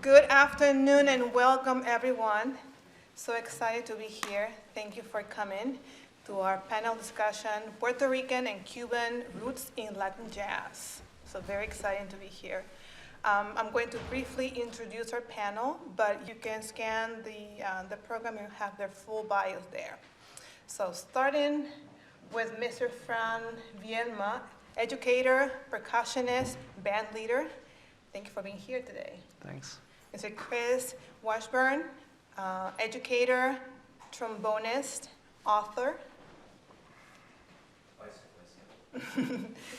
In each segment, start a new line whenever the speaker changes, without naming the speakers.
Good afternoon and welcome everyone. So excited to be here. Thank you for coming to our panel discussion, Puerto Rican and Cuban Roots in Latin Jazz. So very exciting to be here. I'm going to briefly introduce our panel, but you can scan the program and have their full bios there. So starting with Mr. Fran Vielma, educator, percussionist, band leader. Thank you for being here today.
Thanks.
Mr. Chris Washburne, educator, trombonist, author.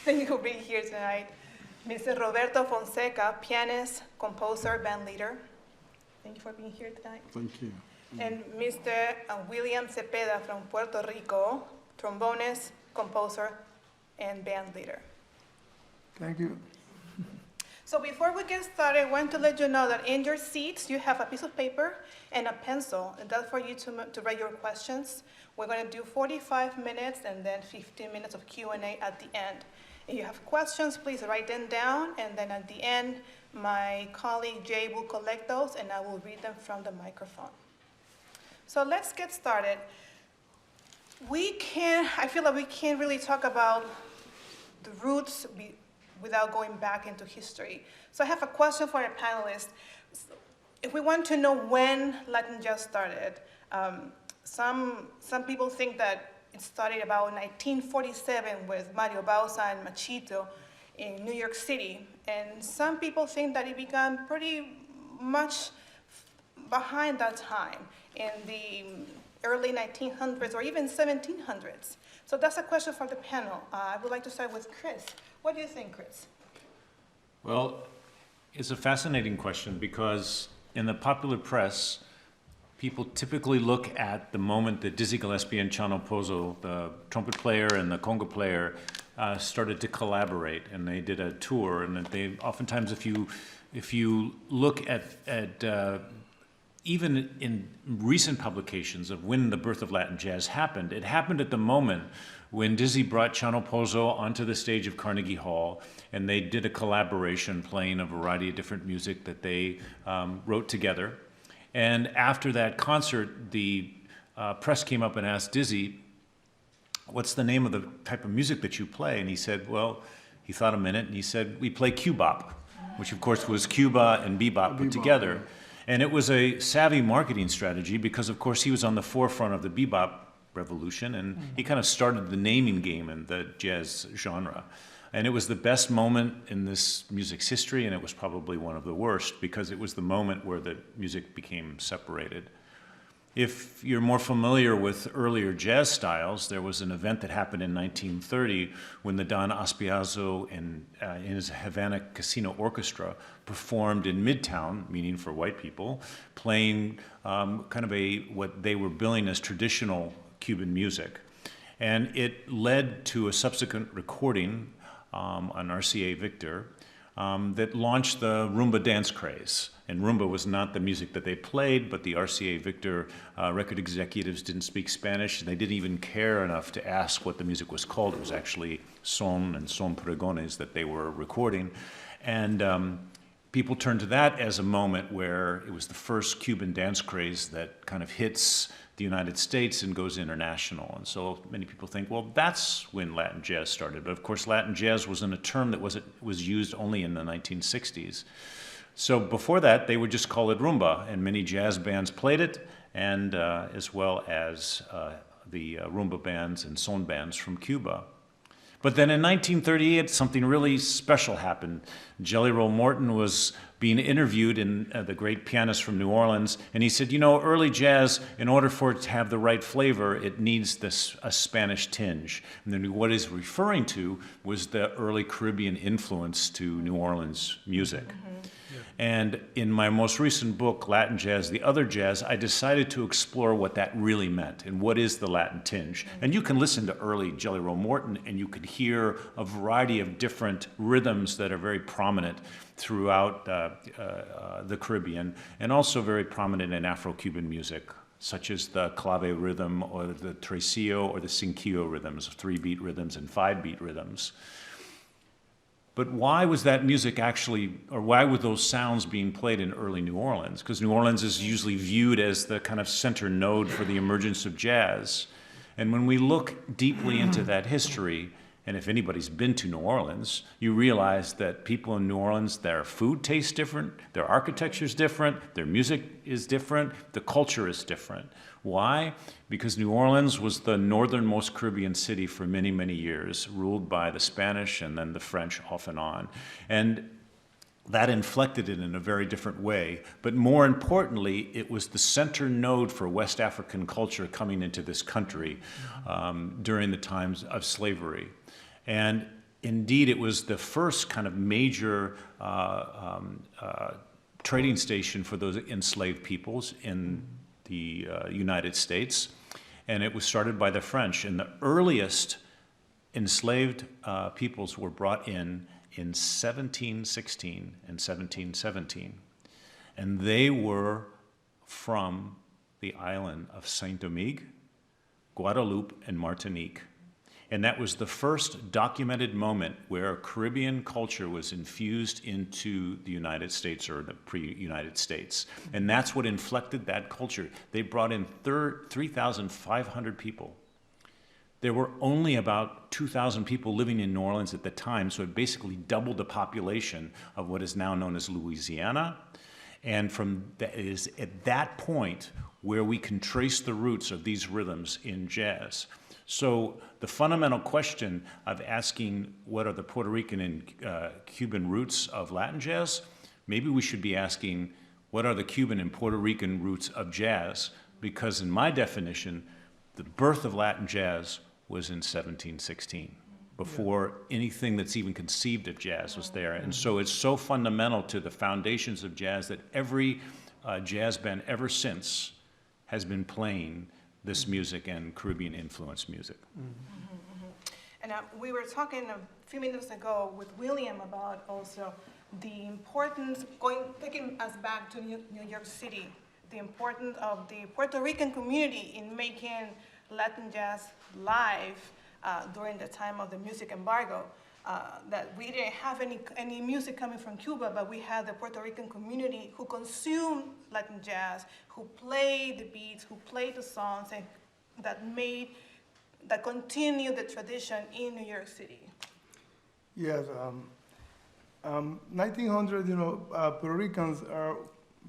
Thank you for being here tonight. Mr. Roberto Fonseca, pianist, composer, band leader. Thank you for being here tonight.
Thank you.
And Mr. William Cepeda from Puerto Rico, trombonist, composer, and band leader.
Thank you.
So before we get started, I want to let you know that in your seats, you have a piece of paper and a pencil, and that's for you to write your questions. We're going to do 45 minutes and then 15 minutes of Q&A at the end. If you have questions, please write them down, and then at the end, my colleague Jay will collect those, and I will read them from the microphone. So let's get started. I feel like we can't really talk about the roots without going back into history. So I have a question for our panelists. If we want to know when Latin jazz started, some people think that it started about 1947 with Mario Bauza and Machito in New York City. And some people think that it began pretty much behind that time in the early 1900s or even 1700s. So that's a question for the panel. I would like to start with Chris. What do you think, Chris?
Well, it's a fascinating question because in the popular press, people typically look at the moment that Dizzy Gillespie and Chano Pozo, the trumpet player and the conga player, started to collaborate, and they did a tour. And they oftentimes, if you look at even in recent publications of when the birth of Latin jazz happened, it happened at the moment when Dizzy brought Chano Pozo onto the stage of Carnegie Hall, and they did a collaboration playing a variety of different music that they wrote together. And after that concert, the press came up and asked Dizzy, what's the name of the type of music that you play? And he said, well, he thought a minute, and he said, we play cubop, which of course was Cuba and bebop put together. And it was a savvy marketing strategy because, of course, he was on the forefront of the bebop revolution, and he kind of started the naming game in the jazz genre. And it was the best moment in this music's history, and it was probably one of the worst because it was the moment where the music became separated. If you're more familiar with earlier jazz styles, there was an event that happened in 1930 when the Don Aspiazo in his Havana Casino Orchestra performed in Midtown, meaning for white people, playing kind of what they were billing as traditional Cuban music. And it led to a subsequent recording on RCA Victor that launched the rumba dance craze. And rumba was not the music that they played, but the RCA Victor record executives didn't speak Spanish. They didn't even care enough to ask what the music was called. It was actually son and son pregones that they were recording. And people turned to that as a moment where it was the first Cuban dance craze that kind of hits the United States and goes international. And so many people think, well, that's when Latin jazz started. But of course, Latin jazz wasn't a term that was used only in the 1960s. So before that, they would just call it rumba, and many jazz bands played it, and as well as the rumba bands and son bands from Cuba. But then in 1938, something really special happened. Jelly Roll Morton was being interviewed, in the great pianist from New Orleans, and he said, you know, early jazz, in order for it to have the right flavor, it needs a Spanish tinge. And then what he's referring to was the early Caribbean influence to New Orleans music. And in my most recent book, Latin Jazz, The Other Jazz, I decided to explore what that really meant and what is the Latin tinge. And you can listen to early Jelly Roll Morton and you could hear a variety of different rhythms that are very prominent throughout the Caribbean and also very prominent in Afro-Cuban music, such as the clave rhythm or the tresillo or the cinquillo rhythms, 3-beat rhythms and 5-beat rhythms. But why was that music actually, or why were those sounds being played in early New Orleans? Because New Orleans is usually viewed as the kind of center node for the emergence of jazz. And when we look deeply into that history, and if anybody's been to New Orleans, you realize that people in New Orleans, their food tastes different, their architecture is different, their music is different, the culture is different. Why? Because New Orleans was the northernmost Caribbean city for many, many years, ruled by the Spanish and then the French off and on. And that inflected it in a very different way. But more importantly, it was the center node for West African culture coming into this country during the times of slavery. And indeed, it was the first kind of major trading station for those enslaved peoples in the United States. And it was started by the French. And the earliest enslaved peoples were brought in 1716 and 1717. And they were from the island of Saint-Domingue, Guadeloupe, and Martinique. And that was the first documented moment where Caribbean culture was infused into the United States or the pre-United States. And that's what inflected that culture. They brought in 3,500 people. There were only about 2,000 people living in New Orleans at the time, so it basically doubled the population of what is now known as Louisiana. And it is at that point where we can trace the roots of these rhythms in jazz. So the fundamental question of asking what are the Puerto Rican and Cuban roots of Latin jazz, maybe we should be asking what are the Cuban and Puerto Rican roots of jazz, because in my definition, the birth of Latin jazz was in 1716, before anything that's even conceived of jazz was there. And so it's so fundamental to the foundations of jazz that every jazz band ever since has been playing this music and Caribbean influenced music.
And we were talking a few minutes ago with William about also the importance, taking us back to New York City, the importance of the Puerto Rican community in making Latin jazz live during the time of the music embargo. That we didn't have any music coming from Cuba, but we had the Puerto Rican community who consumed Latin jazz, who played the beats, who played the songs, and that continued the tradition in New York City.
Yes, 1900, Puerto Ricans are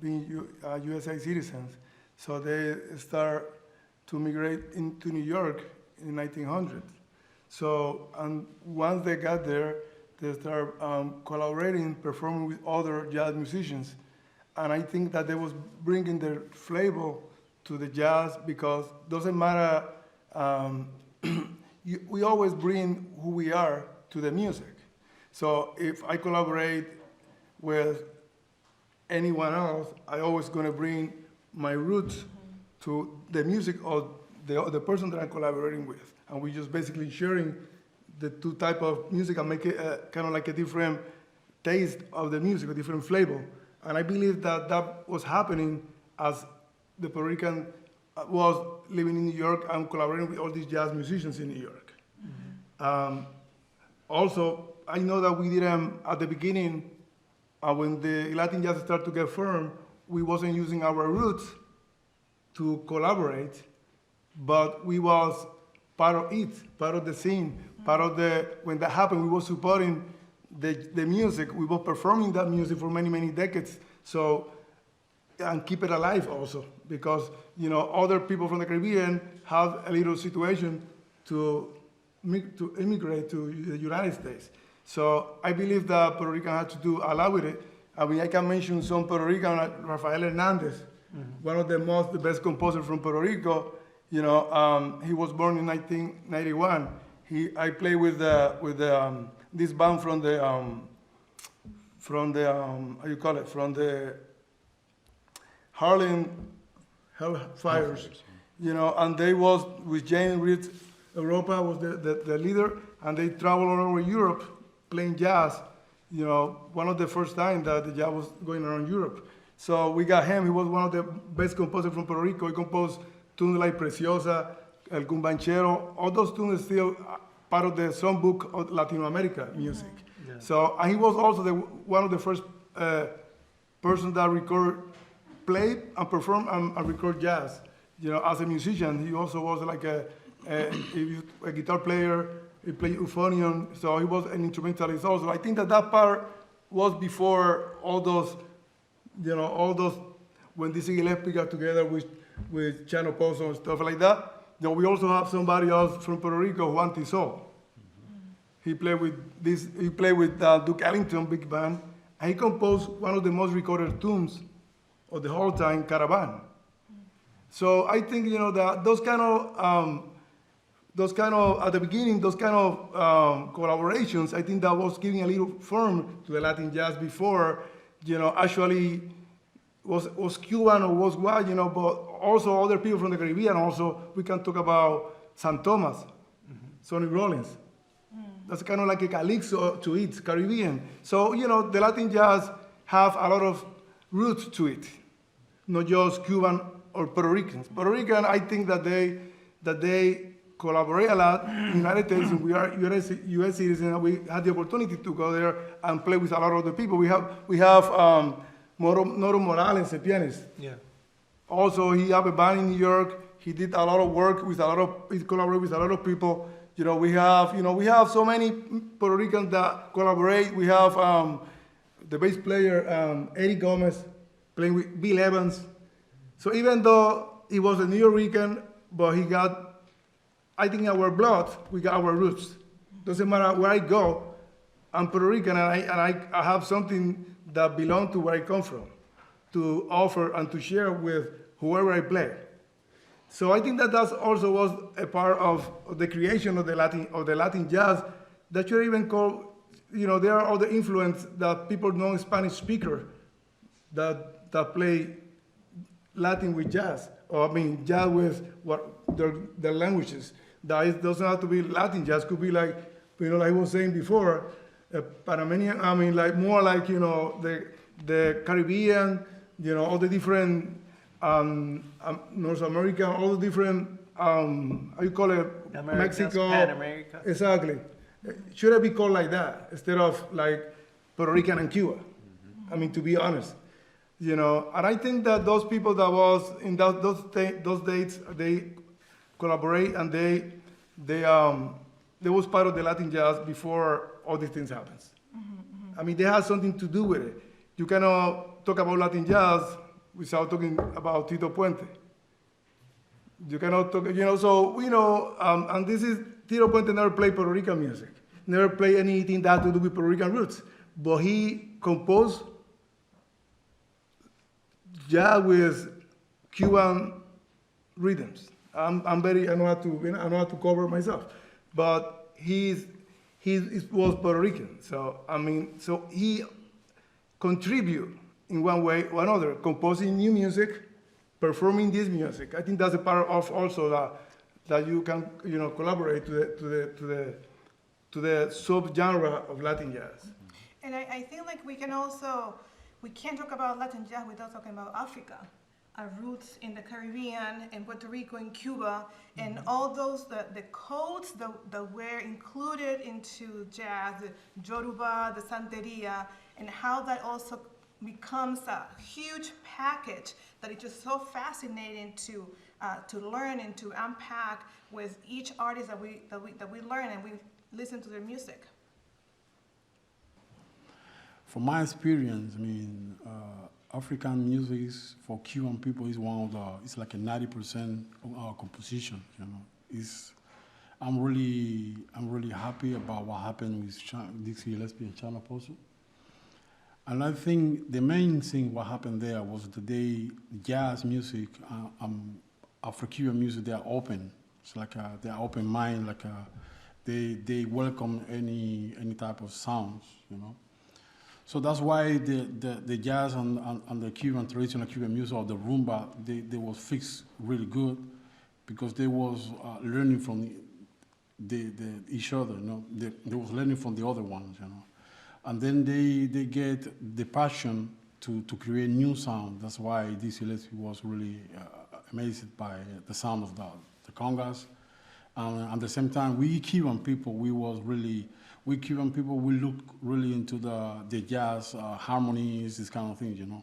being USA citizens, so they start to migrate into New York in 1900. So, and once they got there, they start collaborating, performing with other jazz musicians. And I think that they was bringing their flavor to the jazz, because doesn't matter, we always bring who we are to the music. So if I collaborate with anyone else, I always gonna bring my roots to the music of the person that I'm collaborating with. And we just basically sharing the two type of music and make it kind of like a different taste of the music, a different flavor. And I believe that that was happening as the Puerto Rican was living in New York and collaborating with all these jazz musicians in New York. Also, I know that we didn't, at the beginning, when the Latin jazz started to get firm, we wasn't using our roots to collaborate, but we was part of it, part of the scene, part of when that happened, we were supporting the music, we were performing that music for many, many decades, so, and keep it alive also, because, other people from the Caribbean have a little situation to immigrate to the United States. So I believe that Puerto Rican had to do a lot with it. I mean, I can mention some Puerto Rican, like Rafael Hernandez, one of the best composers from Puerto Rico. He was born in 1991. I played with this band from the Harlem Hellfires, and they was with Jane Reed. Europa was the leader, and they traveled all over Europe playing jazz. One of the first time that the jazz was going around Europe. So we got him. He was one of the best composers from Puerto Rico. He composed tunes like Preciosa, El Cumbanchero. All those tunes are still part of the songbook of Latin America music. So, and he was also one of the first person that played and performed and record jazz. You know, as a musician, he also was like a guitar player. He played euphonium, so he was an instrumentalist also. I think that part was before all those, when Dizzy Gillespie got together with Chano Pozo and stuff like that. You know, we also have somebody else from Puerto Rico, Juan Tizol. He played with Duke Ellington Big Band, and he composed one of the most recorded tunes of the whole time, Caravan. So I think, that those kind of at the beginning, those kind of collaborations, I think that was giving a little form to the Latin jazz before, actually was Cuban or was what, but also other people from the Caribbean. Also, we can talk about San Thomas, Sonny Rollins. That's kind of like a calypso to it, Caribbean. So, the Latin jazz have a lot of roots to it, not just Cuban or Puerto Ricans. Puerto Rican, I think that they collaborate a lot in the United States, and we are U.S. citizens, and we had the opportunity to go there and play with a lot of the people. We have Noro Morales, a pianist.
Yeah.
Also, he have a band in New York. He did a lot of work with he collaborated with a lot of people. We have so many Puerto Ricans that collaborate. We have the bass player, Eddie Gomez, playing with Bill Evans. So even though he was a New Yorker, but he got, I think in our blood, we got our roots. Doesn't matter where I go, I'm Puerto Rican, and I have something that belongs to where I come from, to offer and to share with whoever I play. So I think that also was a part of the creation of the Latin jazz that you even call, there are other influence that people non-Spanish speaker that play Latin with jazz, or jazz with their languages. That it doesn't have to be Latin jazz, could be like, like I was saying before, Panamanian, more like, the Caribbean, all the different, North America, all the different, how you call it,
Americas,
Mexico.
Pan America.
Exactly. Should it be called like that instead of like Puerto Rican and Cuba? To be honest. And I think that those people that was in those dates, they collaborate, and they was part of the Latin jazz before all these things happens. They have something to do with it. You cannot talk about Latin jazz without talking about Tito Puente. You cannot talk, and this is, Tito Puente never played Puerto Rican music, never played anything that had to do with Puerto Rican roots, but he composed jazz with Cuban rhythms. I know how to cover myself, but he was Puerto Rican. So so he contribute in one way or another, composing new music, performing this music. I think that's a part of also that you can collaborate to the subgenre of Latin jazz.
And I think like we can't talk about Latin jazz without talking about Africa. Our roots in the Caribbean, in Puerto Rico, in Cuba, and all those, the codes that were included into jazz, the Yoruba, the Santeria, and how that also becomes a huge package that is just so fascinating to learn and to unpack with each artist that we learn and we listen to their music.
From my experience, African music for Cuban people is it's like a 90% of our composition. I'm really happy about what happened with Dizzy Gillespie and Chano Pozo. And I think the main thing what happened there was the jazz music, Afro-Cuban music, they are open. It's like they are open mind, like they welcome any type of sounds, So that's why the jazz and the Cuban, traditional Cuban music, or the rumba, they was fixed really good, because they was learning from each other, They was learning from the other ones, And then they get the passion to create new sound. That's why Dizzy Gillespie was really amazed by the sound of the congas At the same time, we Cuban people, we look really into the jazz harmonies, this kind of things, you know.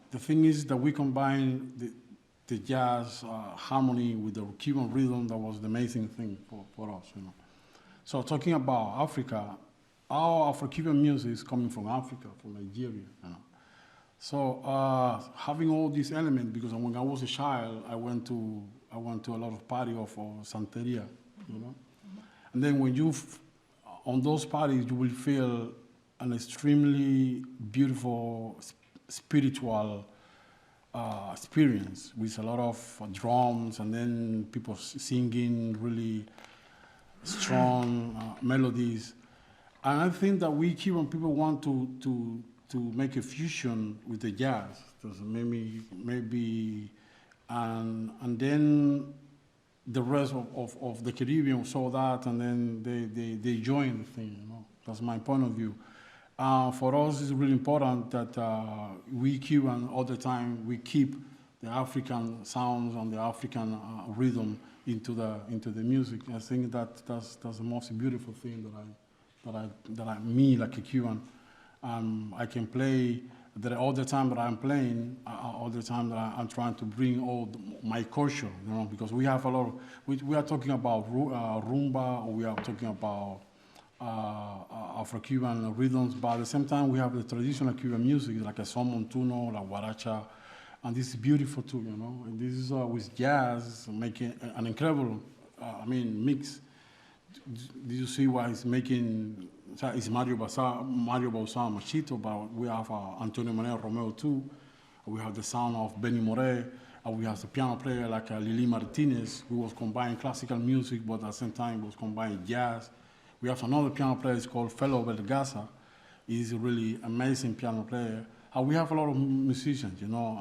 The thing is that we combine the jazz harmony with the Cuban rhythm. That was the amazing thing for us, you know. So talking about Africa, our Afro-Cuban music is coming from Africa, from Nigeria, you know. So having all these elements, because when I was a child, I went to a lot of parties of Santeria, you know. And then when on those parties, you will feel an extremely beautiful spiritual experience with a lot of drums and then people singing really strong melodies. And I think that we Cuban want to make a fusion with the jazz. Maybe and then the rest of the Caribbean saw that, and then they joined the thing, you know. That's my point of view. For us, it's really important that we Cuban all the time, we keep the African sounds and the African rhythm into the music. I think that's the most beautiful thing that I me like a Cuban. I can play that all the time that I'm playing, all the time that I'm trying to bring all my culture, you know, because we have a lot of, we are talking about rumba, or we are talking about Afro-Cuban rhythms, but at the same time we have the traditional Cuban music, like a son montuno, like guaracha, and this is beautiful too, you know. And this is with jazz, making an incredible, mix. Did you see what he's making? It's Mario Bauza, Machito, but we have Antonio Manuel Romeo too. We have the sound of Benny Moré. We have the piano player like Lili Martinez, who was combining classical music, but at the same time was combining jazz. We have another piano player called Felo Belgaza. He's a really amazing piano player. We have a lot of musicians, you know.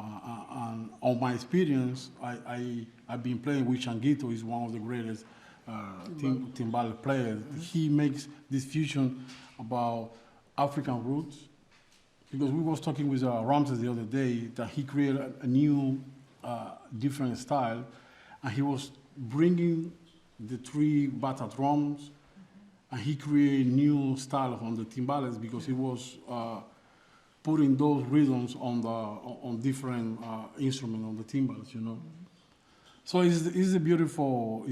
And on my experience, I've been playing with Changuito. He's one of the greatest timbal players. He makes this fusion about African roots, because we was talking with Ramses the other day that he created a new different style, and he was bringing the 3 bata drums, and he created new style on the timbales, because he was putting those rhythms on different instruments on the timbales, you know. So it's a beautiful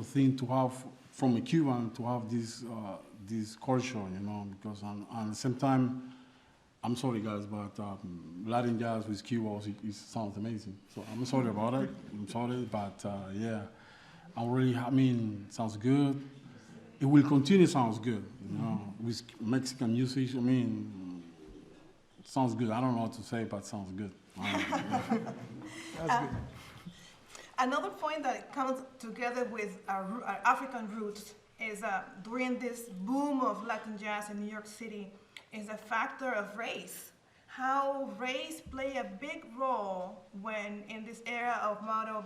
thing to have from a Cuban, to have this culture, you know, because at the same time, I'm sorry guys, but Latin jazz with Cuba, it sounds amazing. So I'm sorry about it. I'm sorry, but yeah, sounds good. It will continue, sounds good, you know, with Mexican music. Sounds good. I don't know what to say, but sounds good.
That's good.
Another point that comes together with our African roots is during this boom of Latin jazz in New York City is a factor of race. How race play a big role when in this era of Mario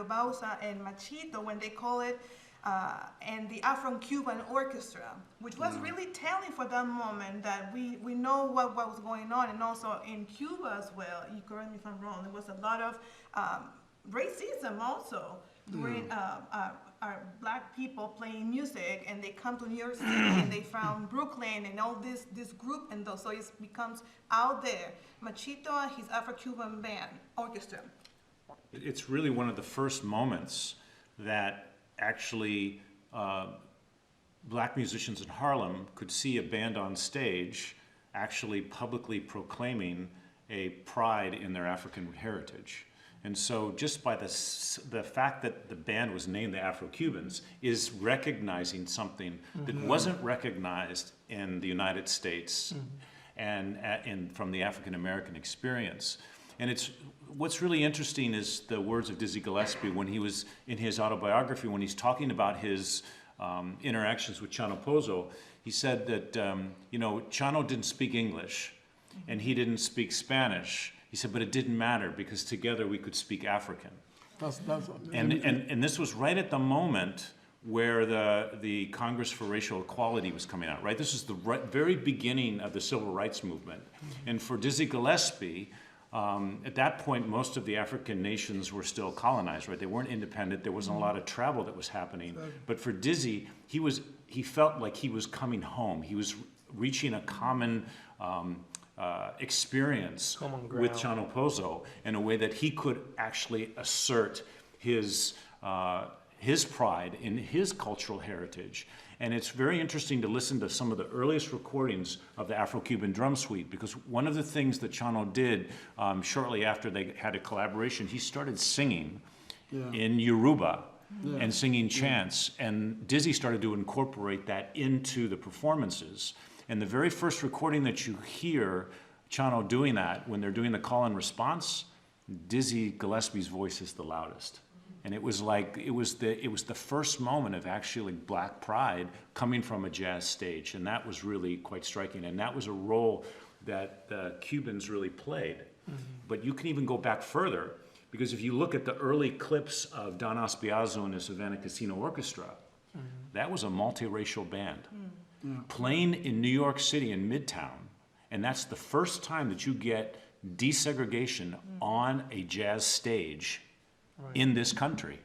Bauza and Machito, when they call it, and the Afro-Cuban Orchestra, which was really telling for that moment that we know what was going on, and also in Cuba as well. You correct me if I'm wrong. There was a lot of racism also during our black people playing music, and they come to New York City and they found Brooklyn and all this group, and so it becomes out there. Machito and his Afro-Cuban band orchestra.
It's really one of the first moments that actually black musicians in Harlem could see a band on stage actually publicly proclaiming a pride in their African heritage. And so just by the fact that the band was named the Afro-Cubans is recognizing something that wasn't recognized in the United States and from the African-American experience. And what's really interesting is the words of Dizzy Gillespie when he was in his autobiography, when he's talking about his interactions with Chano Pozo. He said that, Chano didn't speak English and he didn't speak Spanish. He said, but it didn't matter because together we could speak African. And this was right at the moment where the Congress for Racial Equality was coming out, right? This is the very beginning of the Civil Rights Movement. And for Dizzy Gillespie, At that point, most of the African nations were still colonized, right? They weren't independent. There wasn't a lot of travel that was happening. But for Dizzy, he felt like he was coming home. He was reaching a common experience with Chano Pozo in a way that he could actually assert his pride in his cultural heritage. And it's very interesting to listen to some of the earliest recordings of the Afro-Cuban drum suite, because one of the things that Chano did shortly after they had a collaboration, he started singing in Yoruba and singing chants, and Dizzy started to incorporate that into the performances. And the very first recording that you hear Chano doing that, when they're doing the call and response, Dizzy Gillespie's voice is the loudest. And it was like, it was the first moment of actually Black pride coming from a jazz stage. And that was really quite striking. And that was a role that the Cubans really played. But you can even go back further, because if you look at the early clips of Don Aspiazo and the Savannah Casino Orchestra, that was a multiracial band playing in New York City in Midtown. And that's the first time that you get desegregation on a jazz stage in this country.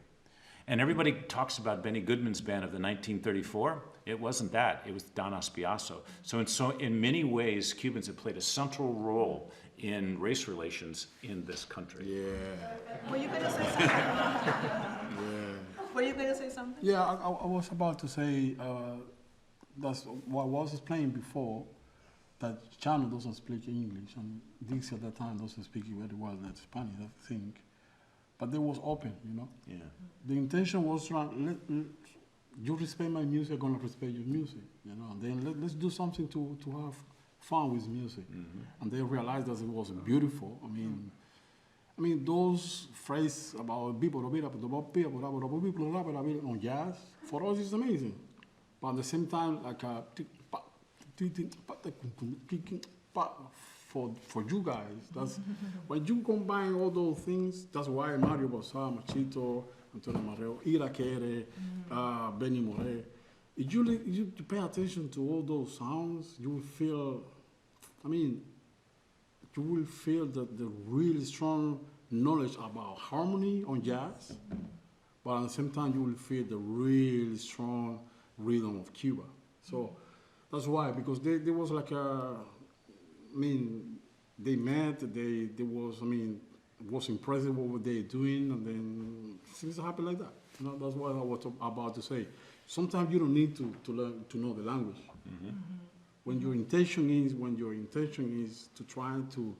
And everybody talks about Benny Goodman's band of the 1934. It wasn't that, it was Don Aspiazo. So in many ways, Cubans have played a central role in race relations in this country.
Were you going to say something? Were you going to say something?
Yeah, I was about to say, that's what I was explaining before, that Chano doesn't speak English, and Dixie at that time doesn't speak very well that Spanish, I think. But they was open, you know?
Yeah.
The intention was, you respect my music, I'm gonna respect your music, you know? And then let's do something to have fun with music. And they realized that it was beautiful. I mean, those phrases about on jazz, for us it's amazing. But at the same time, like for you guys, that's when you combine all those things. That's why Mario Bossa, Machito, Antonio Marrero, Ira Kere, Benny More. If you pay attention to all those sounds, you will feel. I mean, you will feel the really strong knowledge about harmony on jazz, but at the same time, you will feel the really strong rhythm of Cuba. So that's why, because there was like a. I mean, they met, it was impressive what they were doing, and then things happen like that. You know, that's what I was about to say. Sometimes you don't need to learn to know the language. When your intention is to try to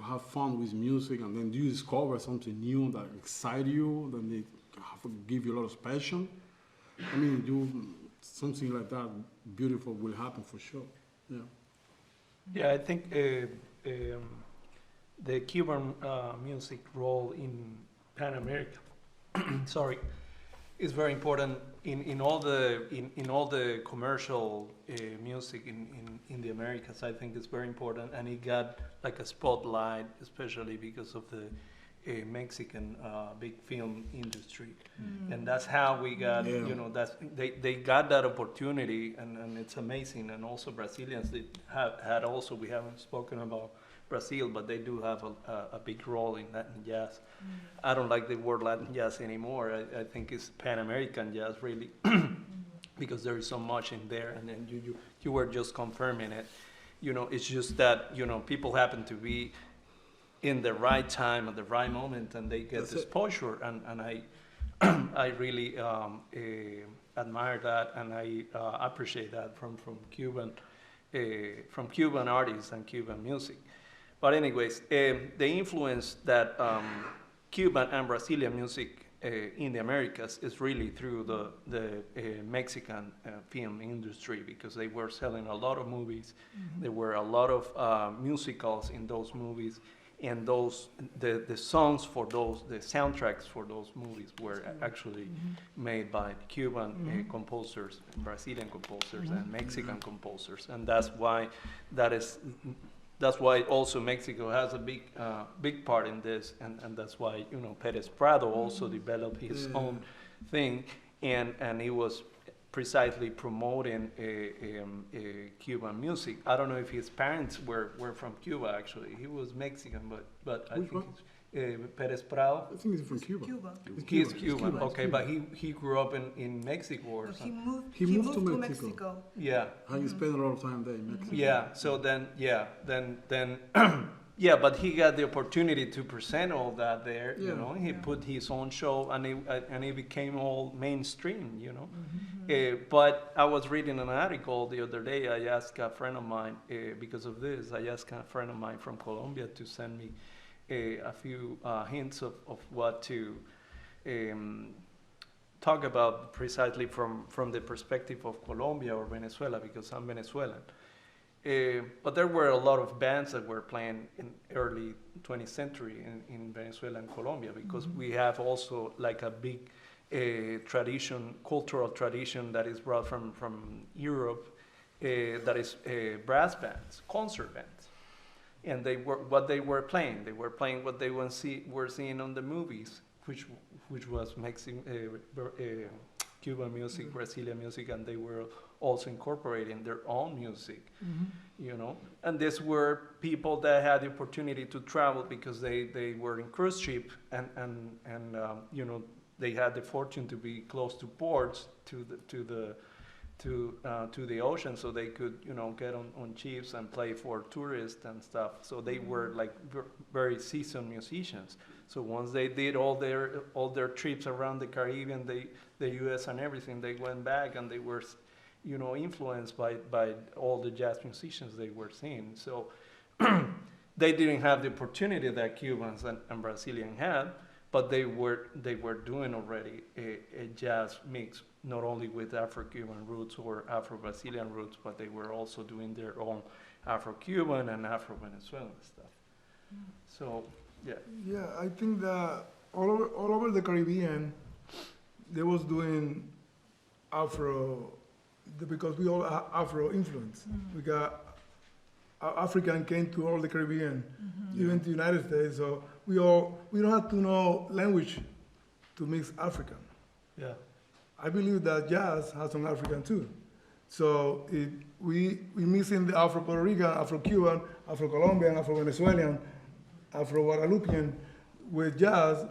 have fun with music, and then you discover something new that excites you, then they give you a lot of passion. I mean, something like that beautiful will happen for sure. Yeah.
Yeah, I think the Cuban music role in Pan America, sorry, is very important in all the commercial music in the Americas. I think it's very important, and it got like a spotlight, especially because of the Mexican big film industry, and that's how we got. You know, they got that opportunity, and it's amazing. And also Brazilians had also. We haven't spoken about Brazil, but they do have a big role in Latin jazz. I don't like the word Latin jazz anymore. I think it's Pan American jazz really, because there is so much in there, and then you were just confirming it. You know, it's just that people happen to be in the right time at the right moment, and they get exposure, and I really admire that, and I appreciate that from Cuban artists and Cuban music. But anyways, the influence that Cuban and Brazilian music in the Americas is really through the Mexican film industry, because they were selling a lot of movies. There were a lot of musicals in those movies. And the songs for those, the soundtracks for those movies were actually made by Cuban composers, Brazilian composers, and Mexican composers, and that's why also Mexico has a big part in this, and that's why Perez Prado also developed his own thing, and he was precisely promoting Cuban music. I don't know if his parents were from Cuba. Actually, he was Mexican, but I
Which
think
one?
it's, Perez Prado.
I think he's from Cuba.
Cuba.
He's Cuban.
Cuban.
Okay, but he grew up in Mexico or
No, he
something.
moved.
He moved to Mexico.
Mexico.
Yeah.
And he spent a lot of time there in Mexico.
Yeah. So then, yeah. But he got the opportunity to present all that there. You
Yeah.
know, he put his own show, and it became all mainstream. You know. But I was reading an article the other day. I asked a friend of mine because of this. I asked a friend of mine from Colombia to send me a few hints of what to talk about precisely from the perspective of Colombia or Venezuela, because I'm Venezuelan. But there were a lot of bands that were playing in early 20th century in Venezuela and Colombia, because we have also like a big tradition, cultural tradition that is brought from Europe, that is brass bands, concert bands. And they were what they were playing. They were playing what they were seeing on the movies, which was Mexican, Cuban music, Brazilian music, and they were also incorporating their own music, you know. And these were people that had the opportunity to travel because they were in cruise ship and you know, they had the fortune to be close to ports, to the ocean, so they could, you know, get on ships and play for tourists and stuff. So they were like very seasoned musicians. So once they did all their trips around the Caribbean, the U.S. and everything, they went back and they were, you know, influenced by all the jazz musicians they were seeing. So they didn't have the opportunity that Cubans and Brazilians had, but they were doing already a jazz mix, not only with Afro-Cuban roots or Afro-Brazilian roots, but they were also doing their own Afro-Cuban and Afro-Venezuelan stuff. So, yeah.
Yeah, I think that all over the Caribbean, they was doing Afro, because we all have Afro influence. We got African came to all the Caribbean, even to the United States. So we don't have to know language to mix African.
Yeah.
I believe that jazz has some African too. So we mixing the Afro-Puerto Rican, Afro-Cuban, Afro-Colombian, Afro-Venezuelan, Afro-Guadalupian with jazz.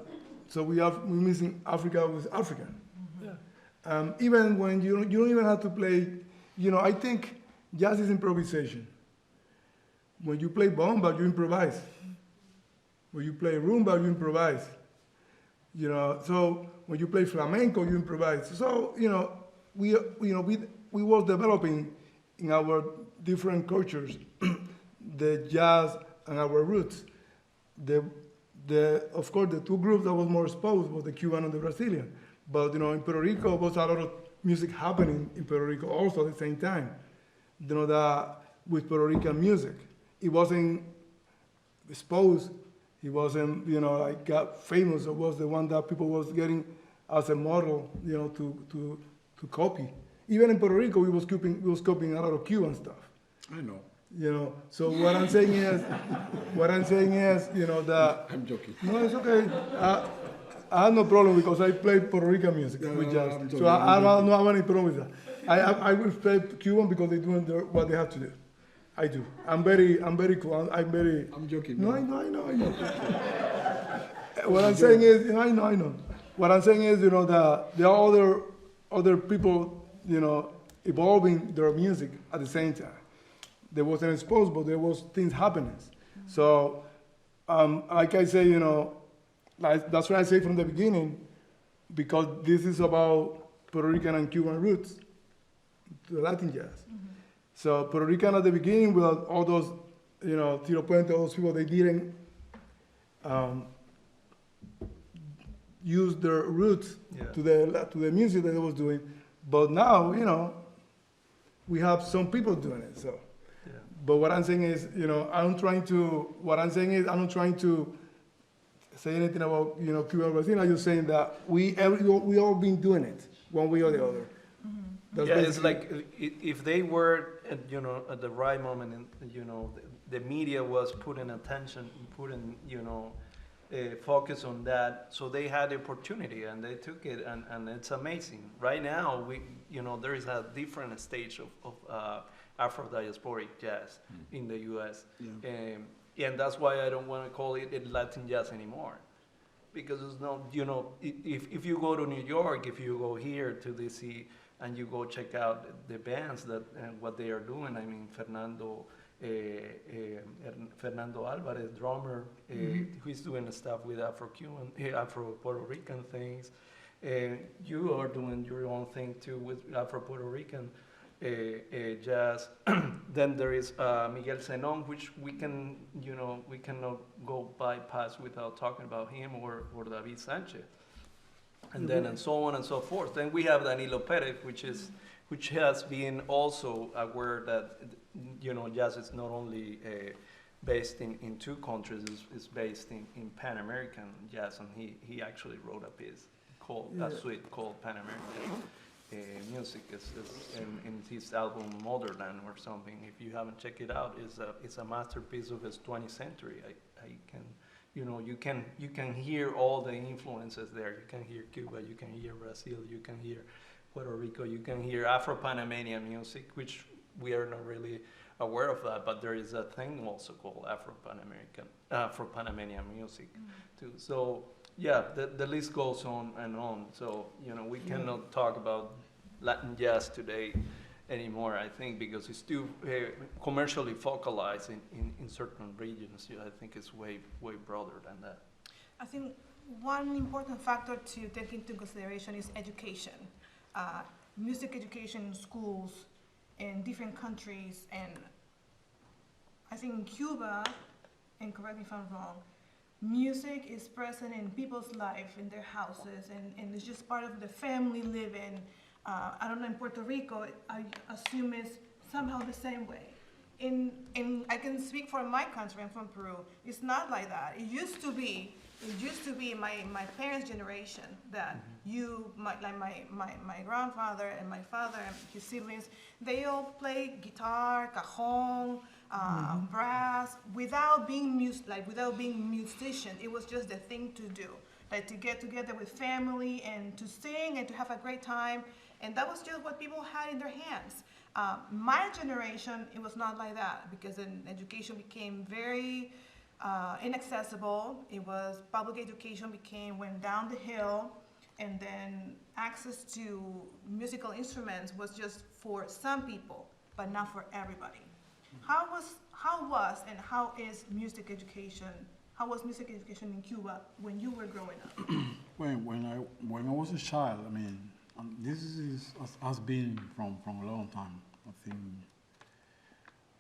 So we mixing Africa with African.
Yeah.
Even when you don't even have to play, you know, I think jazz is improvisation. When you play bomba, you improvise. When you play rumba, you improvise. You know, so when you play flamenco, you improvise. So, you know, we was developing in our different cultures the jazz and our roots. Of course, the two groups that was more exposed was the Cuban and the Brazilian. But, you know, in Puerto Rico, there was a lot of music happening in Puerto Rico also at the same time. You know, that with Puerto Rican music. It wasn't exposed. He wasn't, you know, like got famous. It was the one that people was getting as a model, you know, to copy. Even in Puerto Rico, we was copying a lot of Cuban stuff.
I know.
You know, so what I'm saying is, you know, that.
I'm joking.
No, it's okay. I have no problem because I play Puerto Rican music with jazz. So I don't have any problem with that. I respect Cuban because they're doing what they have to do. I do. I'm very cool. I'm
joking.
No, I know. What I'm saying is, I know. What I'm saying is, you know, that there are other people, you know, evolving their music at the same time. There wasn't exposed, but there was things happening. So, like I say, you know, that's what I say from the beginning, because this is about Puerto Rican and Cuban roots to Latin jazz. So Puerto Rican at the beginning, with all those, you know, Tiro Puente, all those people, they didn't use their roots to the music that they was doing. But now, you know, we have some people doing it. So, but what I'm saying is, you know, I'm not trying to say anything about, you know, Cuban or Brazil. I'm just saying that we all been doing it one way or the other. That's
it's like if they were, you know, at the right moment, and you know, the media was putting attention, you know, focus on that. So they had the opportunity and they took it, and it's amazing. Right now, there is a different stage of Afro-diasporic jazz in the U.S. Yeah. And that's why I don't want to call it Latin jazz anymore. Because it's not, if you go to New York, if you go here to DC, and you go check out the bands that and what they are doing, I mean, Fernando Alvarez, drummer, who's doing stuff with Afro-Cuban, Afro-Puerto Rican things. You are doing your own thing too with Afro-Puerto Rican jazz. Then there is Miguel Zenon, which we cannot go bypass without talking about him, or David Sanchez. And then and so on and so forth. Then we have Danilo Perez, which has been also aware that jazz is not only based in two countries, it's based in Pan American jazz, and he actually wrote a piece a suite called Pan American music. It's in his album Motherland or something. If you haven't checked it out, it's a masterpiece of his 20th century. You can hear all the influences there. You can hear Cuba, you can hear Brazil, you can hear Puerto Rico, you can hear Afro-Panamanian music, which we are not really aware of that, but there is a thing also called Afro-Panamanian music too. So yeah, the list goes on and on. So we cannot talk about Latin jazz today anymore, I think, because it's too commercially focalized in certain regions. I think it's way broader than that.
I think one important factor to take into consideration is education. Music education in schools in different countries, and I think in Cuba, and correct me if I'm wrong, music is present in people's life, in their houses, and it's just part of the family living. I don't know, in Puerto Rico, I assume it's somehow the same way. I can speak for my country, I'm from Peru. It's not like that. It used to be my parents' generation that my grandfather and my father and his siblings, they all played guitar, cajon, brass, without being musicians. It was just the thing to do, like to get together with family and to sing and to have a great time. And that was just what people had in their hands. My generation, it was not like that, because then education became very inaccessible. Public education went down the hill, and then access to musical instruments was just for some people, but not for everybody. How was music education in Cuba when you were growing up?
When I was a child, I mean, this has been from a long time. I think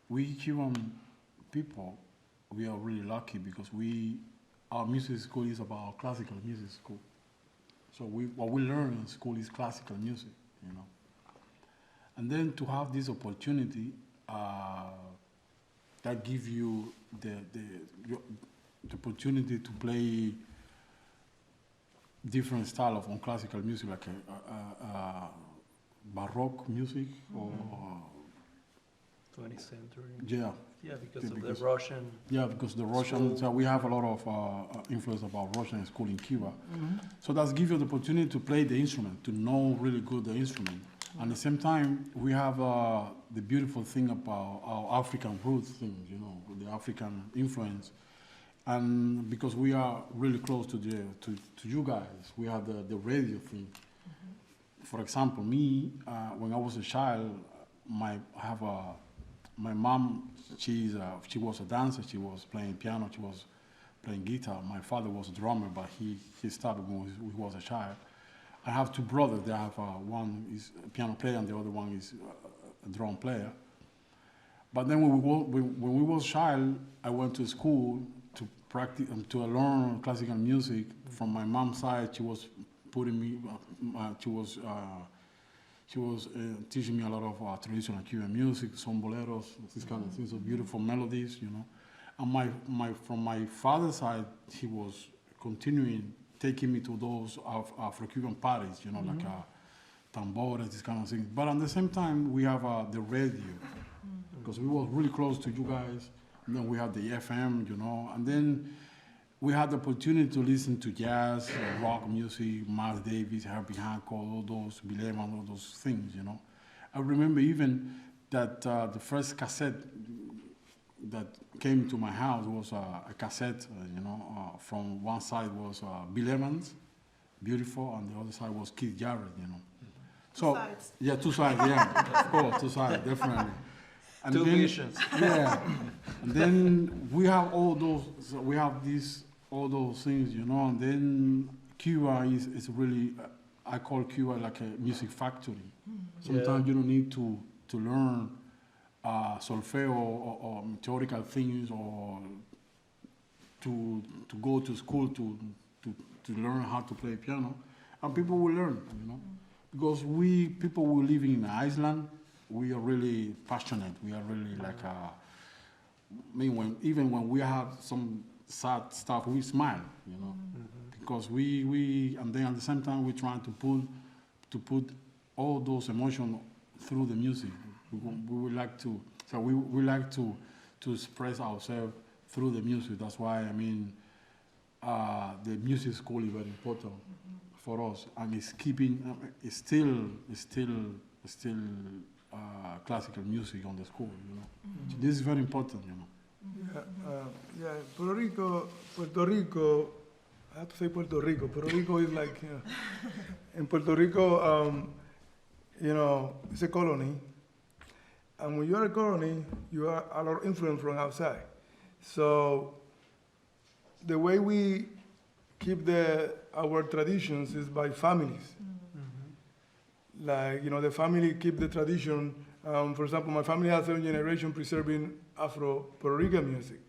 we Cuban people, we are really lucky because our music school is about classical music school. So what we learn in school is classical music, And then to have this opportunity that gives you the opportunity to play different style of classical music, like Baroque music or
20th century.
Yeah.
Yeah, because of the Russian.
Yeah, because the Russian. So we have a lot of influence about Russian school in Cuba. So that gives you the opportunity to play the instrument, to know really good the instrument. And at the same time, we have the beautiful thing about our African roots things, the African influence. And because we are really close to you guys, we have the radio thing. For example, me, when I was a child, my mom, she was a dancer. She was playing piano. She was playing guitar. My father was a drummer, but he started when he was a child. I have two brothers. They have one is a piano player and the other one is a drum player. But then when we was child, I went to school to practice to learn classical music. From my mom's side, she was putting me. She was teaching me a lot of traditional Cuban music, some boleros, these kind of things, so beautiful melodies, And from my father's side, he was continuing taking me to those Afro-Cuban parties, like tambores, this kind of thing. But at the same time, we have the radio, because we were really close to you guys. And then we have the FM, And then we had the opportunity to listen to jazz, rock music, Miles Davis, Herbie Hancock, all those, Bill Evans, all those things, you know. I remember even that the first cassette that came to my house was a cassette, from one side was Bill Evans, Beautiful, and the other side was Keith Jarrett, you know.
Two sides.
Yeah, two sides, yeah, of course, two sides, definitely. And
Two
then,
visions.
Yeah, and then we have all those, so we have all those things, you know, and then Cuba is really, I call Cuba like a music factory. Sometimes you don't need to learn solfeo or theoretical things or to go to school to learn how to play piano, and people will learn, you know, because people who live in Iceland, we are really passionate. We are really like, even when we have some sad stuff, we smile, you know, because and then at the same time we're trying to put all those emotions through the music. We would like to, so we like to express ourselves through the music. That's why, I mean, the music school is very important for us, and it's still classical music on the school, you know. So this is very important, you know.
Yeah, Puerto Rico, I have to say Puerto Rico. Puerto Rico is like, in Puerto Rico, it's a colony. And when you're a colony, you are a lot of influence from outside. So the way we keep our traditions is by families. Like, the family keep the tradition. For example, my family has 7 generations preserving Afro-Puerto Rican music,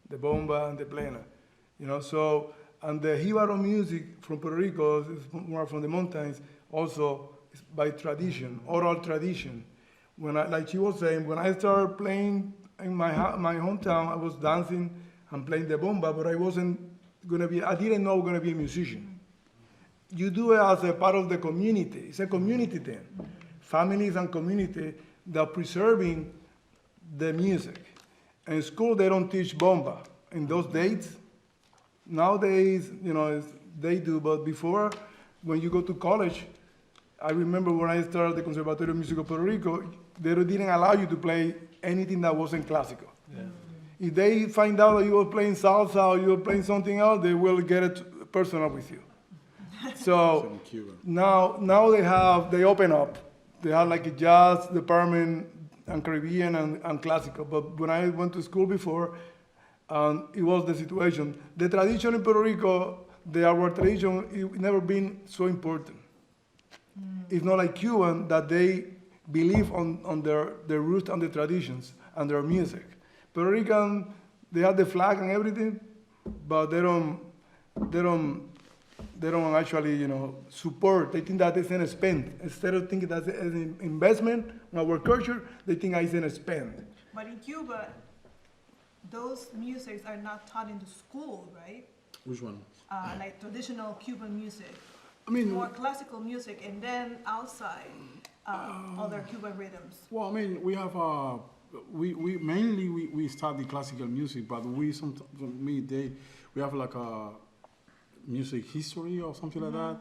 the bomba and the plena, so, and the Jibaro music from Puerto Rico is more from the mountains, also is by tradition, oral tradition. Like she was saying, when I started playing in my hometown, I was dancing and playing the bomba, but I didn't know I was gonna be a musician. You do it as a part of the community. It's a community thing. Families and community, they're preserving the music. In school, they don't teach bomba. In those days, nowadays, they do, but before, when you go to college, I remember when I started the Conservatorio Musical Puerto Rico, they didn't allow you to play anything that wasn't classical. Yeah. If they find out that you were playing salsa or you were playing something else, they will get it personal with you. So now they open up. They have like a jazz department and Caribbean and classical. But when I went to school before, it was the situation. The tradition in Puerto Rico, our tradition, it never been so important. It's not like Cuban that they believe on their roots and the traditions and their music. Puerto Rican, they have the flag and everything, but they don't actually, support. They think that it's an spend. Instead of thinking that's an investment in our culture, they think it's an spend.
But in Cuba, those musics are not taught in the school, right?
Which one?
Like traditional Cuban music.
I mean,
more classical music, and then outside, other Cuban rhythms.
Well, I mean, we have we mainly study classical music, but we have like a music history or something like that.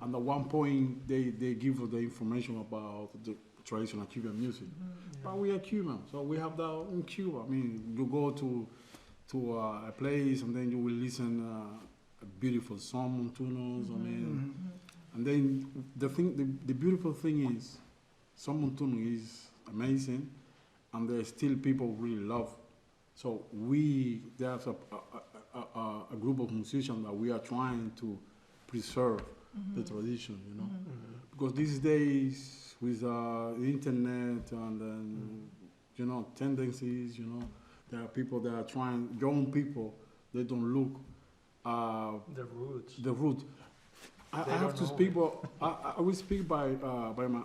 And at one point, they give us the information about the traditional Cuban music. But we are Cuban, so we have that in Cuba. I mean, you go to a place and then you will listen a beautiful song, montunos. I mean, and then the beautiful thing is, some montuno is amazing, and there's still people really love. So there's a group of musicians that we are trying to preserve the tradition, because these days with the internet and then, tendencies, there are people that are trying, young people, they don't look the roots. I have to speak, but I will speak by my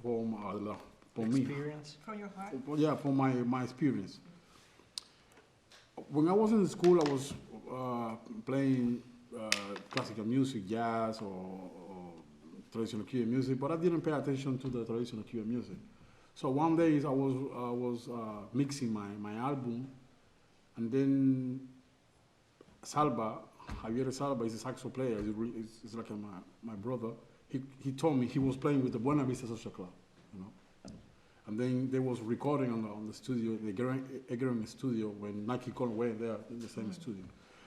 from me.
Experience?
From your heart?
Yeah, from my experience. When I was in school, I was playing classical music, jazz, or traditional Cuban music, but I didn't pay attention to the traditional Cuban music. So one day I was mixing my album, and then Javier Salva is a saxo player. He's like my brother. He told me he was playing with the Buena Vista Social Club, you know. And then they was recording on the studio, the Egerton studio, when Nike Cole went there in the same studio.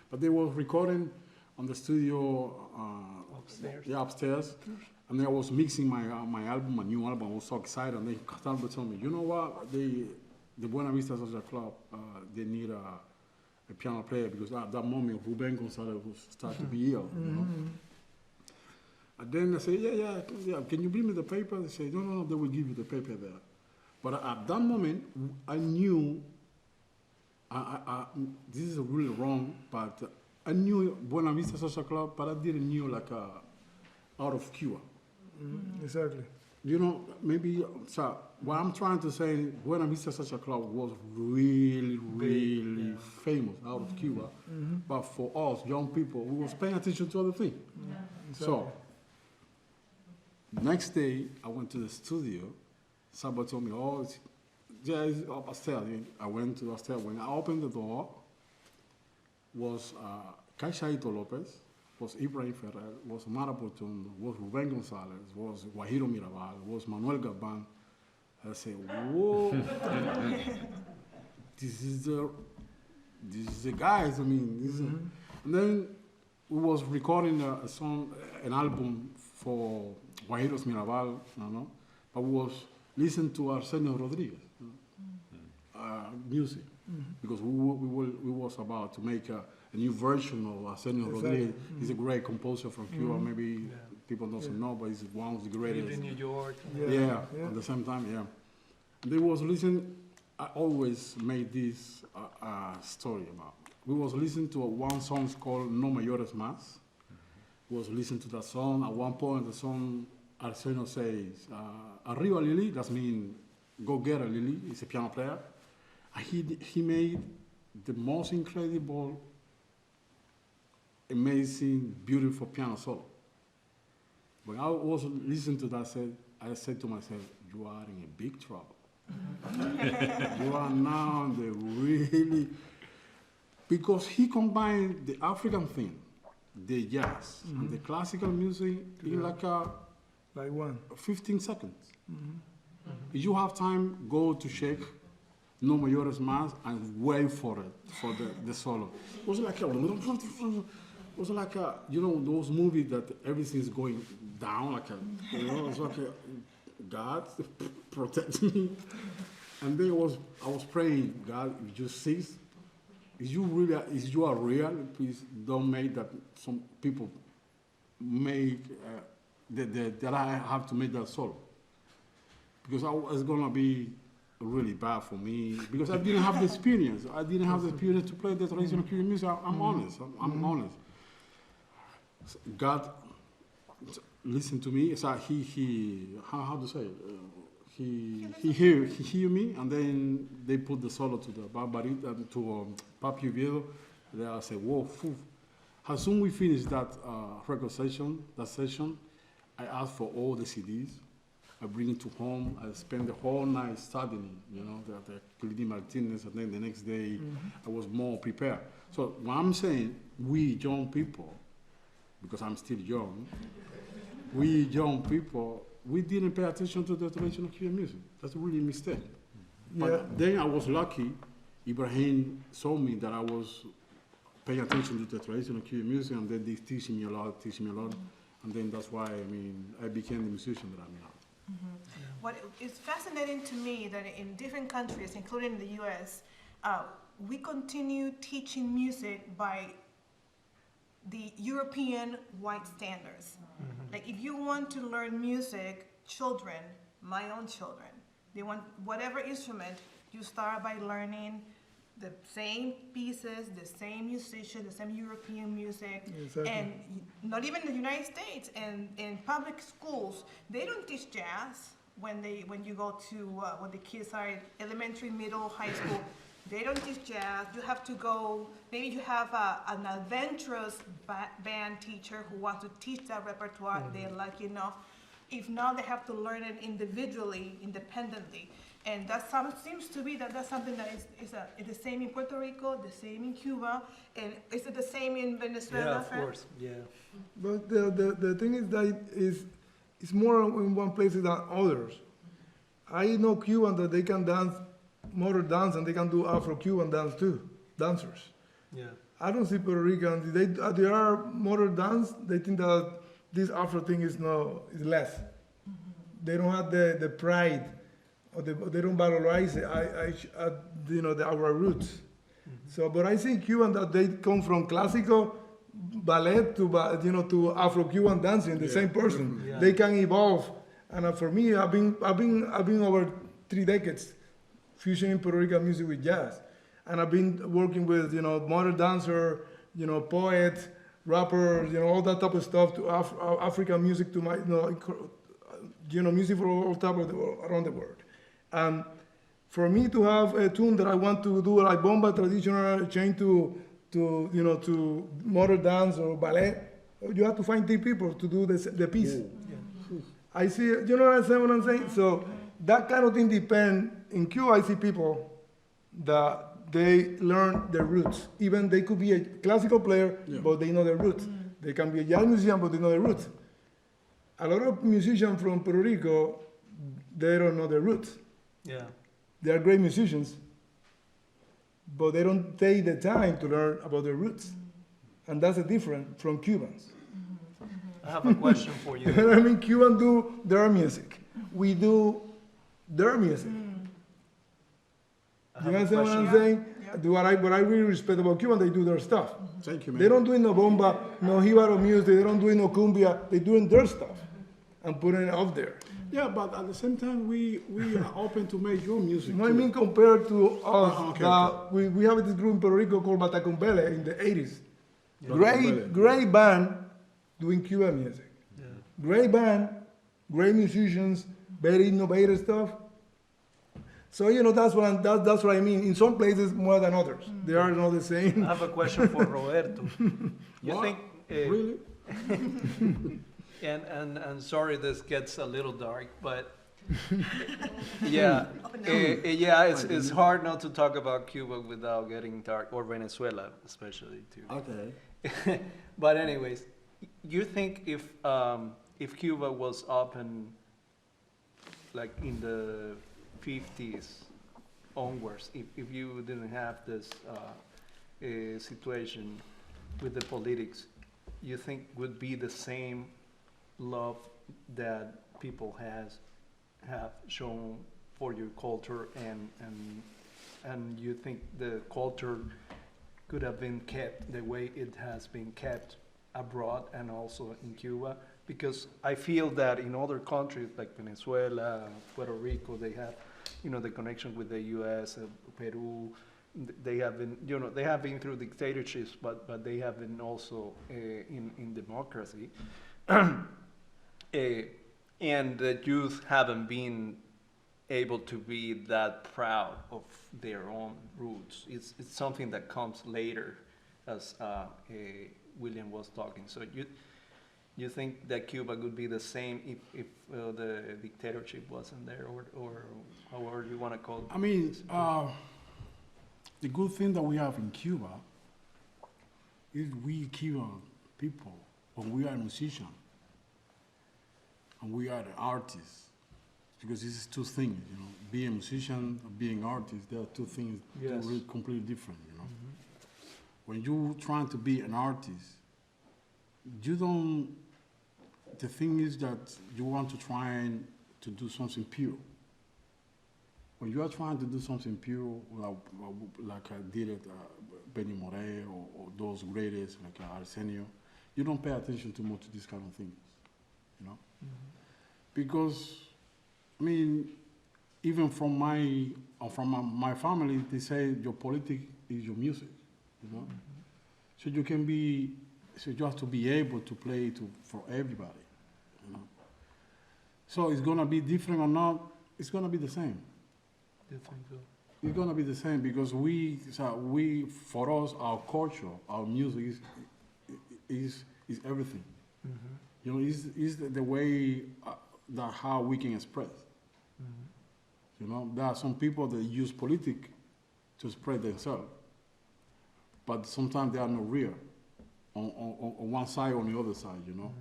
But they was recording on the studio
Upstairs.
Yeah, upstairs. And then I was mixing my album, my new album. I was so excited. And then Salva told me, you know what? The Buena Vista Social Club, they need a piano player because at that moment Ruben Gonzalez was starting to be ill. You know? And then I said, yeah. Can you bring me the paper? They said, no, they will give you the paper there. But at that moment, I knew, this is really wrong, but I knew Buena Vista Social Club, but I didn't knew like out of Cuba.
Exactly.
You know, maybe, so what I'm trying to say, Buena Vista Social Club was really famous out of Cuba. But for us, young people, we was paying attention to other things. So, next day, I went to the studio. Somebody told me, it's upstairs. I went to upstairs. When I opened the door, was Caixaito Lopez, was Ibrahim Ferrer, was Mara Portundo, was Ruben Gonzalez, was Guajiro Mirabal, was Manuel Gabán. I said, whoa, this is the guys. I mean, and then we was recording a song, an album for Guajiros Mirabal, you know, but we was listening to Arsenio Rodriguez music because we was about to make a new version of Arsenio Rodriguez. He's a great composer from Cuba. Maybe people don't know, but he's one of the greatest.
Lived in New York.
Yeah. At the same time, yeah. They was listening. I always made this story about. We was listening to one song called No Mayores Más. We was listening to that song. At one point, the song Arsenio says, "Arriba Lili," that means "Go get her, Lili." He's a piano player. And he made the most incredible, amazing, beautiful piano solo. When I was listening to that, I said to myself, "You are in a big trouble. You are now in the really," because he combined the African thing, the jazz, and the classical music in like 15 seconds. If you have time, go to check No Mayores Más and wait for it, for the solo. It was like a, you know, those movies that everything's going down, like a, you know, it's like a, God protect me. And then I was praying, God, if you cease, if you are real, please don't make that some people make, that I have to make that solo. Because it's gonna be really bad for me, because I didn't have the experience. I didn't have the experience to play the traditional Cuban music. I'm honest, I'm honest. God listened to me, so how to say it? He hear me, and then they put the solo to the Barbarita, to Papi Oviedo. Then I said, whoa, phew. As soon as we finished that record session, I asked for all the CDs. I bring it to home. I spend the whole night studying, you know, the Clidi Martinez, and then the next day I was more prepared. So what I'm saying, we young people, because I'm still young, we young people, we didn't pay attention to the traditional Cuban music. That's really a mistake. But then I was lucky. Ibrahim saw me that I was paying attention to the traditional Cuban music, and then they teaching me a lot. And then that's why, I mean, I became the musician that I'm now.
What is fascinating to me that in different countries, including the U.S., we continue teaching music by the European white standards. Like if you want to learn music, children, my own children, they want whatever instrument, you start by learning the same pieces, the same musicians, the same European music.
Exactly.
And not even in the United States, and in public schools, they don't teach jazz when you go to, when the kids are in elementary, middle, high school. They don't teach jazz. You have to go, maybe you have an adventurous band teacher who wants to teach that repertoire, they're lucky enough. If not, they have to learn it individually, independently. And seems to be that's something that is the same in Puerto Rico, the same in Cuba, and is it the same in Venezuela?
Yeah, of
Fran?
course. Yeah.
But the thing is that it's more in one place than others. I know Cuban that they can dance modern dance and they can do Afro-Cuban dance too, dancers.
Yeah.
I don't see Puerto Ricans, they are modern dance, they think that this Afro thing is less. They don't have the pride, or they don't valorize it, our roots. So, but I see Cuban that they come from classical ballet to Afro-Cuban dancing, the same person.
Yeah.
They can evolve. And for me, I've been over 3 decades fusioning Puerto Rican music with jazz. And I've been working with, modern dancer, poet, rapper, all that type of stuff to African music to my, music for all type of around the world. And for me to have a tune that I want to do like bomba traditional, change to modern dance or ballet, you have to find 3 people to do the piece. I see, you know what I'm saying? So that kind of thing depends. In Cuba, I see people that they learn their roots. Even they could be a classical player, but they know their roots. They can be a jazz musician, but they know their roots. A lot of musicians from Puerto Rico, they don't know their roots.
Yeah.
They are great musicians, but they don't take the time to learn about their roots. And that's a difference from Cubans.
I have a question for you.
I mean, Cubans do their music. We do their music.
I
You
have a
understand what I'm
question.
saying? What I really respect about Cuban, they do their stuff.
Thank you, man.
They don't do no bomba, no jibaro music, they don't do no cumbia, they doing their stuff and putting it out there.
Yeah, but at the same time, we are open to make your music.
You know what I
too.
mean? Compared to us,
Okay.
we have this group in Puerto Rico called Batacumbele in the 80s.
Batacumbele.
Great band doing Cuban music.
Yeah.
Great band, great musicians, very innovative stuff. So that's what I mean. In some places more than others, they are not the same.
I have a question for Roberto. You
What?
think
Really?
and sorry this gets a little dark, but yeah, it's hard not to talk about Cuba without getting dark, or Venezuela especially too.
Okay.
But anyways, you think if Cuba was open like in the 50s onwards, if you didn't have this situation with the politics, you think would be the same love that people have shown for your culture, and you think the culture could have been kept the way it has been kept abroad and also in Cuba? Because I feel that in other countries like Venezuela, Puerto Rico, they have, the connection with the U.S., Peru. They have been, they have been through dictatorships, but they have been also in democracy, and the youth haven't been able to be that proud of their own roots. It's something that comes later, as William was talking. So you think that Cuba would be the same if the dictatorship wasn't there, or however you want to call it?
I mean, the good thing that we have in Cuba is we Cuban people, when we are musicians and we are the artists, because this is 2 things, being a musician and being artist, there are 2 things that are
Yes.
really completely different, When you're trying to be an artist, the thing is that you want to try to do something pure. When you are trying to do something pure, like I did at Benny Moré or those greatest like Arsenio, you don't pay attention too much to these kind of things, Because, I mean, even from my family, they say your politics is your music, So you can be, so you have to be able to play for everybody, So it's gonna be different or not, it's gonna be the same.
You think so?
It's gonna be the same because for us, our culture, our music is everything. Is the way that how we can express. You know, there are some people that use politics to spread themselves, but sometimes they are not real on one side or on the other side, you know.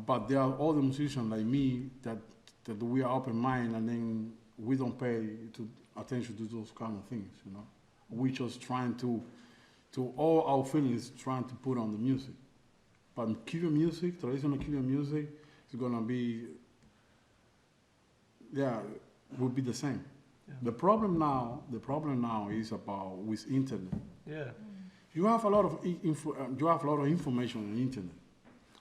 But there are other musicians like me that we are open mind, and then we don't pay attention to those kind of things, you know. We just trying to all our feelings trying to put on the music. But Cuban music, traditional Cuban music, is gonna be, will be the same.
Yeah.
The problem now is about with internet.
Yeah.
You have a lot of information on the internet.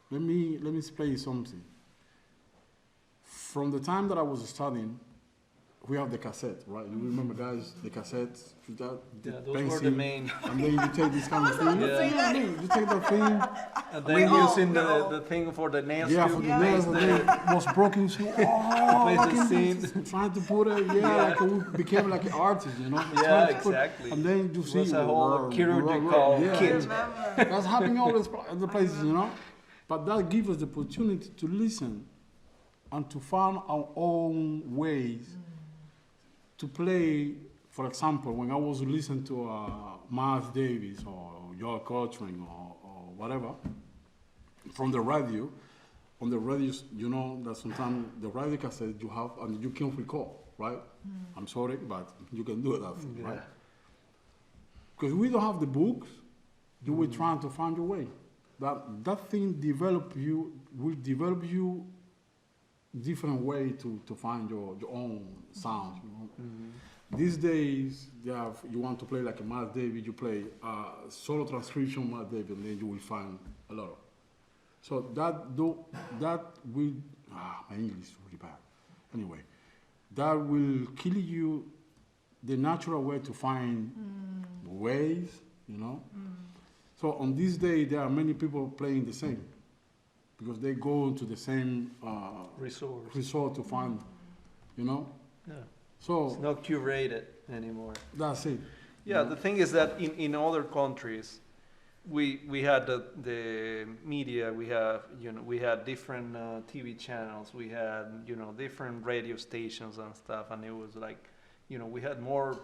Let me explain something. From the time that I was studying, we have the cassette, right? You remember, guys, the cassettes?
Yeah, those were
pencil,
the main.
And then you take this kind of thing.
Yeah.
You take the thing.
And then using the thing for the nails
Yeah,
to
for the
place
nails, and then it was broken. So,
place the scene.
trying to put it, like we became like an artist, you know?
Yeah,
Trying to put-
exactly.
and then you
It
see
was a whole chirurgical kit.
That's happening all the places, you know? But that gives us the opportunity to listen and to find our own ways to play. For example, when I was listening to Miles Davis or Joel Coltrane or whatever, from the radio, on the radios, you know that sometimes the radio cassette you have and you can record, right? I'm sorry, but you can do that,
Yeah.
right? Because we don't have the books, you will trying to find your way. That thing will develop you different way to find your own sound. You know? These days, you want to play like a Miles Davis, you play solo transcription Miles Davis, and then you will find a lot of. So that will, my English is really bad. Anyway, that will kill you the natural way to find ways, you know. So on this day, there are many people playing the same because they go into the same resort to find, you know.
Yeah.
So
It's not curated anymore.
that's it.
Yeah, the thing is that in other countries, we had the media, we had different TV channels, we had different radio stations and stuff, and it was like we had more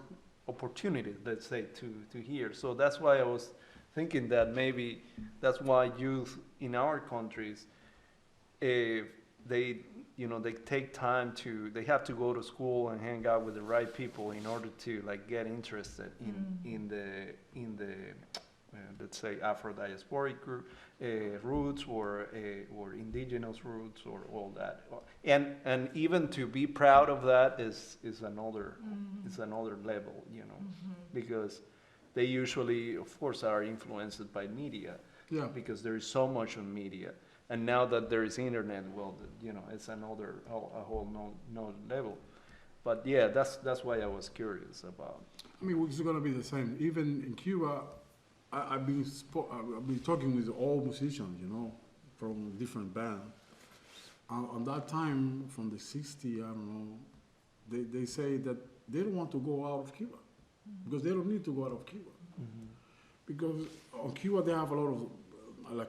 opportunity, let's say, to hear. So that's why I was thinking that maybe that's why youth in our countries, they take time they have to go to school and hang out with the right people in order to get interested in the let's say Afro-diasporic roots or indigenous roots or all that, and even to be proud of that is another level, because they usually, of course, are influenced by media, because there is so much on media. And now that there is internet, well, it's a whole no level. But yeah, that's why I was curious about.
I mean, it's going to be the same. Even in Cuba, I've been talking with all musicians, from different bands. On that time, from the 60s, I don't know, they say that they don't want to go out of Cuba because they don't need to go out of Cuba. Because on Cuba, they have a lot of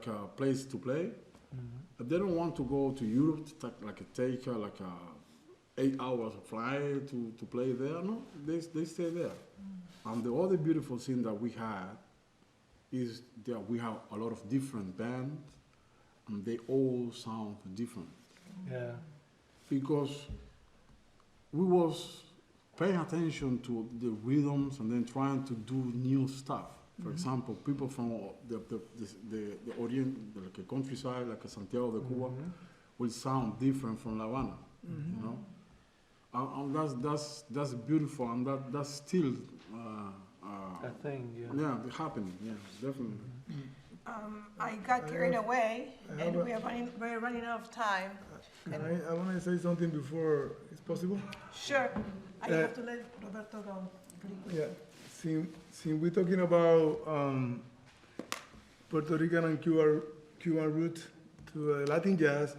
a place to play. But they don't want to go to Europe to take 8 hours of flight to play there. No, they stay there. And the other beautiful thing that we had is that we have a lot of different bands, and they all sound different.
Yeah.
Because we was paying attention to the rhythms and then trying to do new stuff. For example, people from the Orient, like a countryside, like a Santiago de Cuba, will sound different from La Habana, and that's beautiful, and that's still
a thing,
yeah, happening, yeah, definitely.
I got carried away, and we're running out of time.
I want to say something before it's possible.
Sure, I have to let Roberto go pretty quick.
Yeah, since we're talking about Puerto Rican and Cuban roots to Latin jazz,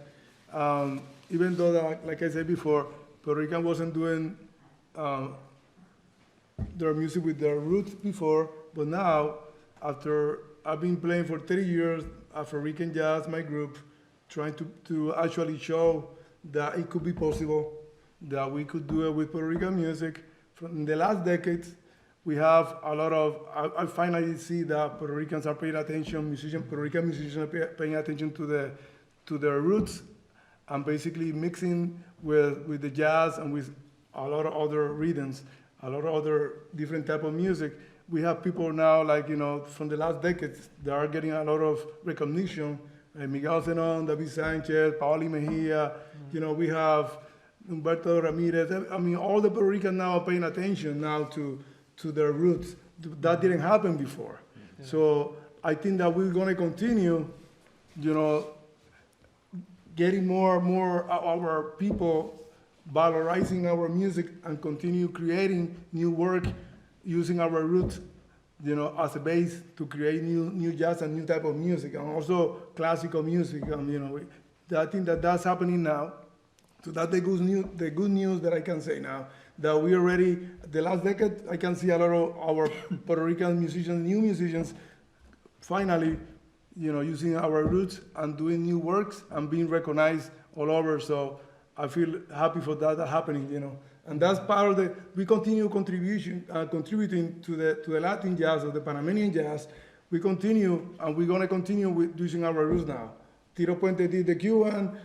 even though, like I said before, Puerto Rican wasn't doing their music with their roots before, but now, after I've been playing for 30 years Afro-Rican jazz, my group, trying to actually show that it could be possible that we could do it with Puerto Rican music. From the last decades, we have a lot of, I finally see that Puerto Ricans are paying attention, Puerto Rican musicians are paying attention to their roots and basically mixing with the jazz and with a lot of other rhythms, a lot of other different type of music. We have people now, like, from the last decades, that are getting a lot of recognition. Miguel Zenon, David Sanchez, Paoli Mejia, we have Humberto Ramirez. I mean, all the Puerto Ricans now are paying attention now to their roots. That didn't happen before. Yeah. So I think that we're going to continue, getting more our people valorizing our music and continue creating new work using our roots, as a base to create new jazz and new type of music, and also classical music. I think that's happening now. So that's the good news that I can say now, that we already, the last decade, I can see a lot of our Puerto Rican musicians, new musicians, finally, using our roots and doing new works and being recognized all over. So I feel happy for that happening, And that's part of we continue contributing to the Latin jazz or the Panamanian jazz. We continue, and we're going to continue with using our roots now. Tiro Puente did the Cuban,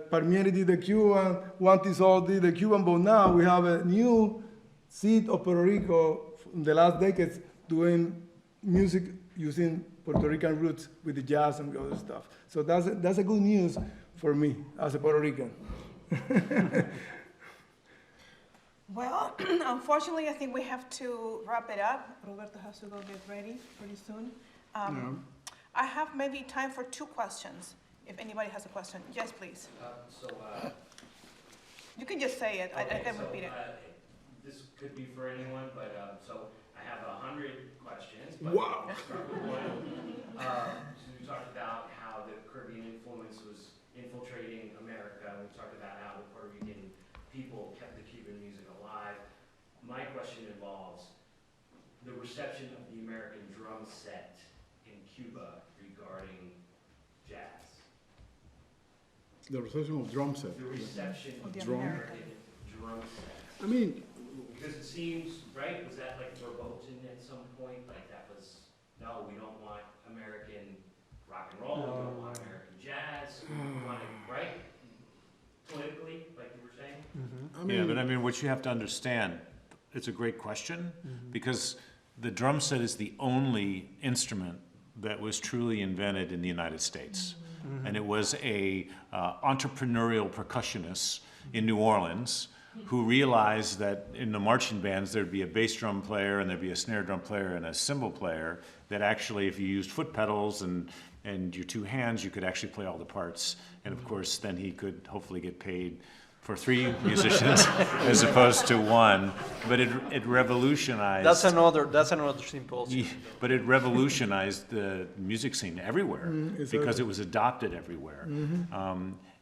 Palmieri did the Cuban, Juan Tizol did the Cuban, but now we have a new seed of Puerto Rico in the last decades doing music using Puerto Rican roots with the jazz and the other stuff. So that's a good news for me as a Puerto Rican.
Well, unfortunately, I think we have to wrap it up. Roberto has to go get ready pretty soon. I have maybe time for 2 questions, if anybody has a question. Yes, please. You can just say it.
Okay,
I can repeat it.
This could be for anyone, but so I have 100 questions. But
Wow.
I'll start with one. So we talked about how the Caribbean influence was infiltrating America. We talked about how the Puerto Rican people kept the Cuban music alive. My question involves the reception of the American drum set in Cuba regarding jazz.
The reception of drum set.
The reception of the
Drum.
American drum set.
I mean,
Because it seems, right, was that like verboten at some point? Like that was, no, we don't want American rock and roll, we don't want American jazz, we want it, right? Politically, like you were saying?
Yeah, but what you have to understand, it's a great question, because the drum set is the only instrument that was truly invented in the United States. And it was a entrepreneurial percussionist in New Orleans who realized that in the marching bands there'd be a bass drum player and there'd be a snare drum player and a cymbal player, that actually if you used foot pedals and your 2 hands, you could actually play all the parts. And of course, then he could hopefully get paid for 3 musicians as opposed to 1. But it revolutionized.
That's another symposium.
But it revolutionized the music scene everywhere because it was adopted everywhere.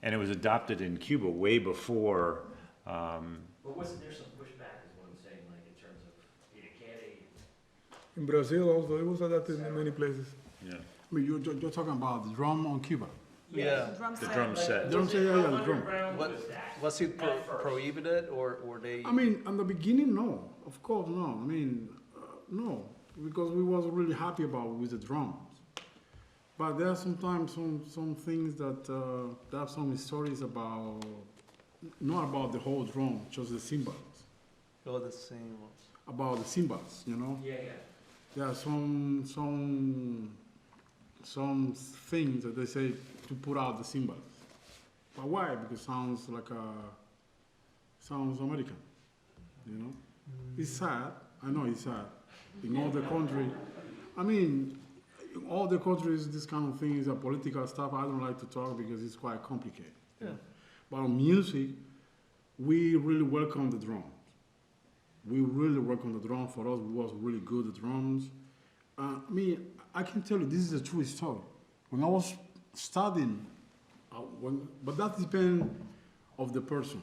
And it was adopted in Cuba way before.
But wasn't there some pushback, is what I'm saying, like in terms of educating?
In Brazil also, it was adapted in many places.
Yeah.
I mean, you're talking about the drum on Cuba.
Yeah.
The drum set.
Drum set, yeah, the drum.
What, was it prohibited or they?
I mean, in the beginning, no. Of course, no. I mean, no, because we was really happy with the drums. But there are sometimes some things that there are some stories about, not about the whole drum, just the cymbals.
Oh, the same ones.
About the cymbals,
Yeah.
There are some things that they say to put out the cymbals. But why? Because it sounds American, It's sad. I know it's sad. In all the country, in all the countries, this kind of thing is a political stuff. I don't like to talk because it's quite complicated.
Yeah.
But on music, we really welcome the drums. We really welcome the drums. For us, we was really good at drums. I can tell you, this is a true story. When I was studying, but that depends of the person,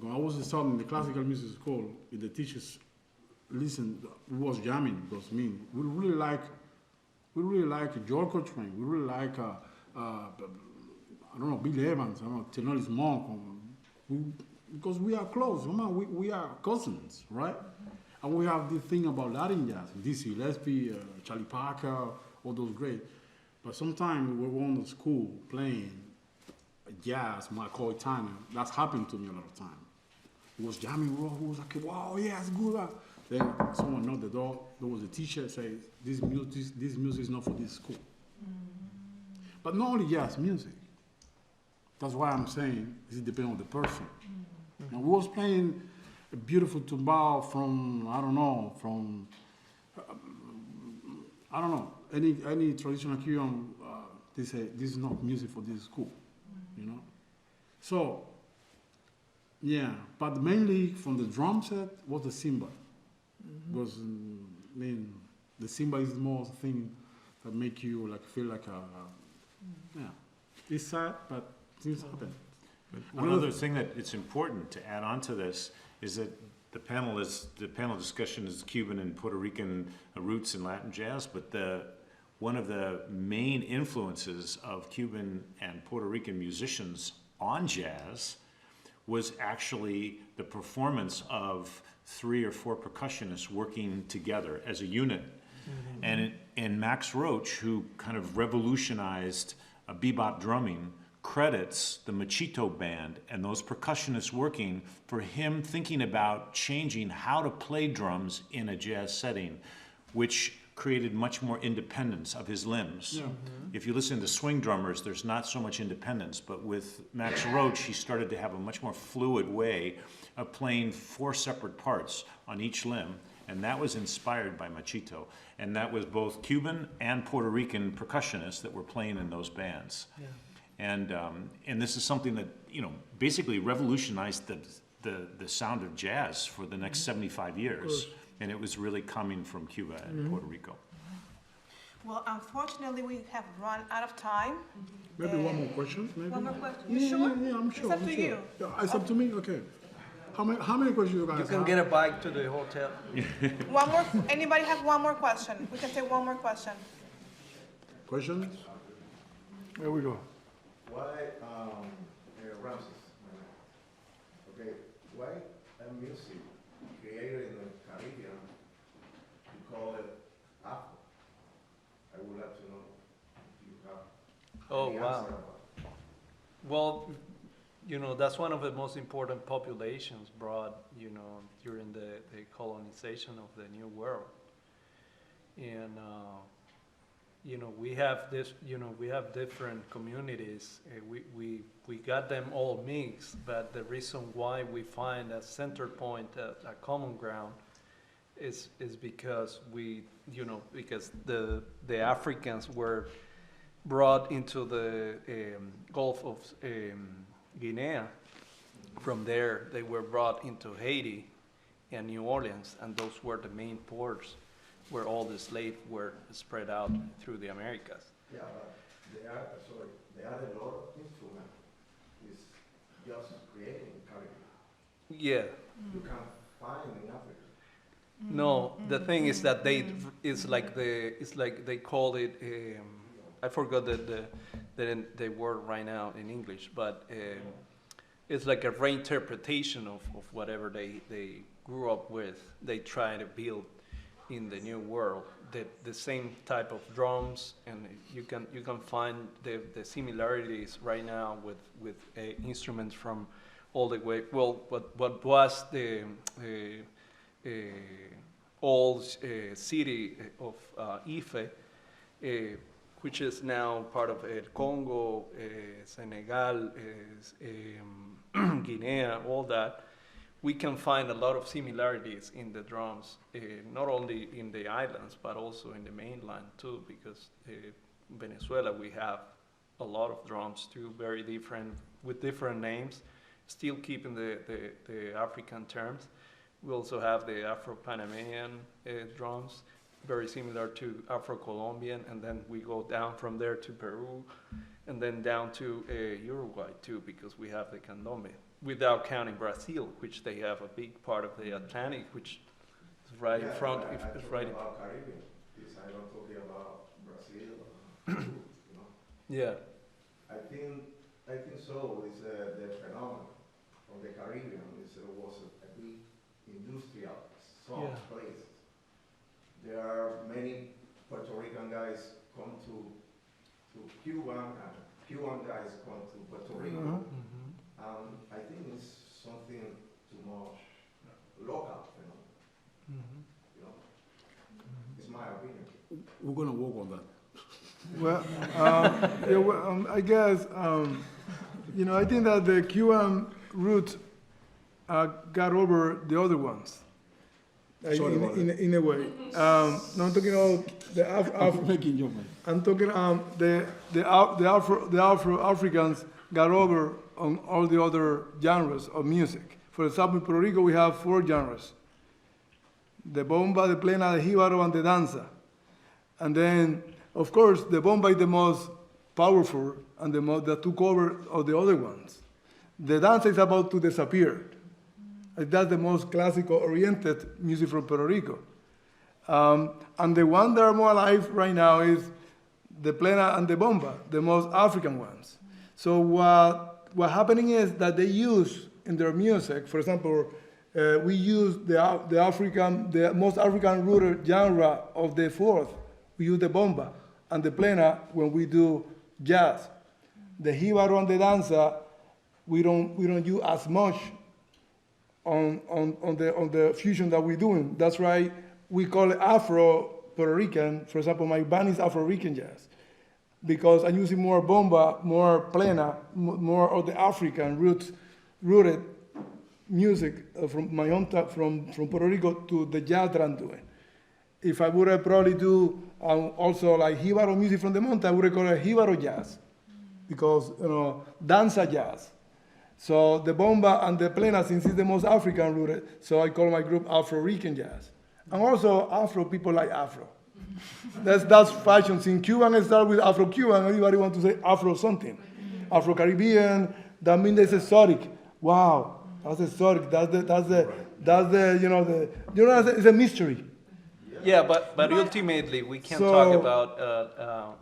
When I was studying the classical music school, the teachers listened, we was jamming because we really like George Coltrane. We really like Bill Evans. Thelonious Monk. because we are close. We are cousins, right? And we have this thing about Latin jazz, Dizzy Gillespie, Charlie Parker, all those great. But sometimes we were on the school playing jazz, McCoy Tyner. That's happened to me a lot of times. He was jamming raw, who was like, wow, yeah, it's good. Then someone knocked the door, there was a teacher saying, this music is not for this school. But not only jazz music. That's why I'm saying it depends on the person. And we was playing a beautiful tumbao from, I don't know, any traditional Cuban, they say, this is not music for this school, you know? So, yeah, but mainly from the drum set was the cymbal. Because, I mean, the cymbal is more thing that make you like feel like yeah. It's sad, but things happen.
One other thing that it's important to add on to this is that the panel discussion is Cuban and Puerto Rican roots in Latin jazz, but one of the main influences of Cuban and Puerto Rican musicians on jazz was actually the performance of 3 or 4 percussionists working together as a unit. And Max Roach, who kind of revolutionized bebop drumming, credits the Machito band and those percussionists working for him thinking about changing how to play drums in a jazz setting, which created much more independence of his limbs.
Yeah.
If you listen to swing drummers, there's not so much independence, but with Max Roach, he started to have a much more fluid way of playing 4 separate parts on each limb, and that was inspired by Machito. And that was both Cuban and Puerto Rican percussionists that were playing in those bands.
Yeah.
And this is something that, you know, basically revolutionized the sound of jazz for the next 75 years. And it was really coming from Cuba and Puerto Rico.
Well, unfortunately, we have run out of time.
Maybe one more question, maybe?
One more question.
Yeah,
You sure?
Yeah, I'm sure.
It's up
I'm
to
sure.
you.
Yeah, it's up to me? Okay. How many questions you guys
You
have?
can get a bike to the hotel.
One more, anybody have one more question? We can take one more question.
Questions? There we go.
Why, Ramses, okay, why a music created in the Caribbean, you call it Afro? I would like to know if you have
Oh,
any
wow.
answer about it.
Well, you know, that's one of the most important populations brought, you know, during the colonization of the New World. And, you know, we have this, you know, we have different communities. We got them all mixed, but the reason why we find a center point, a common ground, is because we, you know, because the Africans were brought into the Gulf of Guinea. From there, they were brought into Haiti and New Orleans, and those were the main ports where all the slaves were spread out through the Americas.
Yeah, but they are, sorry, they are a lot of instruments. It's just creating Caribbean.
Yeah.
You can find in Africa.
No, the thing is that it's like they call it. I forgot the word right now in English, but it's like a reinterpretation of whatever they grew up with. They try to build in the new world the same type of drums, and you can find the similarities right now with instruments from all the way. Well, what was the old city of Ife, which is now part of Congo, Senegal, Guinea, all that. We can find a lot of similarities in the drums, not only in the islands, but also in the mainland too, because Venezuela, we have a lot of drums too, very different, with different names, still keeping the African terms. We also have the Afro-Panamanian drums, very similar to Afro-Colombian, and then we go down from there to Peru, and then down to Uruguay too, because we have the candombe, without counting Brazil, which they have a big part of the Atlantic, which is right in front.
I
It's
talk
right.
about Caribbean. Yes, I'm not talking about Brazil. You know.
Yeah.
I think so. It's the phenomenon. of the Caribbean. It was a big industrial song place. There are many Puerto Rican guys come to Cuba, and Cuban guys come to Puerto Rico. I think it's something too much local, you know. It's my opinion.
We're gonna work on that.
Well, yeah, well, I guess, I think that the Cuban roots got over the other ones.
Sorry about
In a way. No, I'm talking about the
I'm making you, man.
I'm talking the Afro-Africans got over on all the other genres of music. For example, in Puerto Rico, we have 4 genres: the bomba, the plena, the jíbaro, and the danza. And then, of course, the bomba is the most powerful and that took over all the other ones. The danza is about to disappear. That's the most classical-oriented music from Puerto Rico. And the one that are more alive right now is the plena and the bomba, the most African ones. So what happening is that they use in their music, for example, we use the most African-rooted genre of the 4th. We use the bomba and the plena when we do jazz. The jíbaro and the danza, we don't use as much on the fusion that we're doing. That's why we call it Afro-Puerto Rican. For example, my band is Afro Rican jazz, because I'm using more bomba, more plena, more of the African rooted music from my own from Puerto Rico to the jazz that I'm doing. If I would probably do also like jíbaro music from the mountain, I would call it jíbaro jazz, because danza jazz. So the bomba and the plena, since it's the most African rooted, so I call my group Afro Rican jazz. And also Afro, people like Afro. That's fashion. In Cuban, I start with Afro Cuban. Everybody want to say Afro something. Afro Caribbean. That means it's exotic. Wow, that's exotic. It's a mystery.
Yeah, but ultimately we can't talk about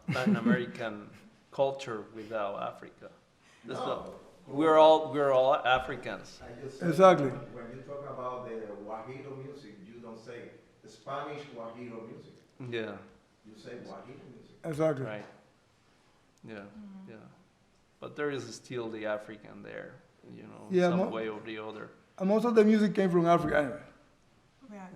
Latin American culture without Africa. That's not, we're all Africans.
I just said,
Exactly.
When you talk about the Guajiro music, you don't say Spanish Guajiro music.
Yeah,
You say Guajiro music.
Exactly.
right. Yeah, yeah. But there is still the African there,
Yeah,
some way or the other.
And most of the music came from Africa anyway.
Yeah.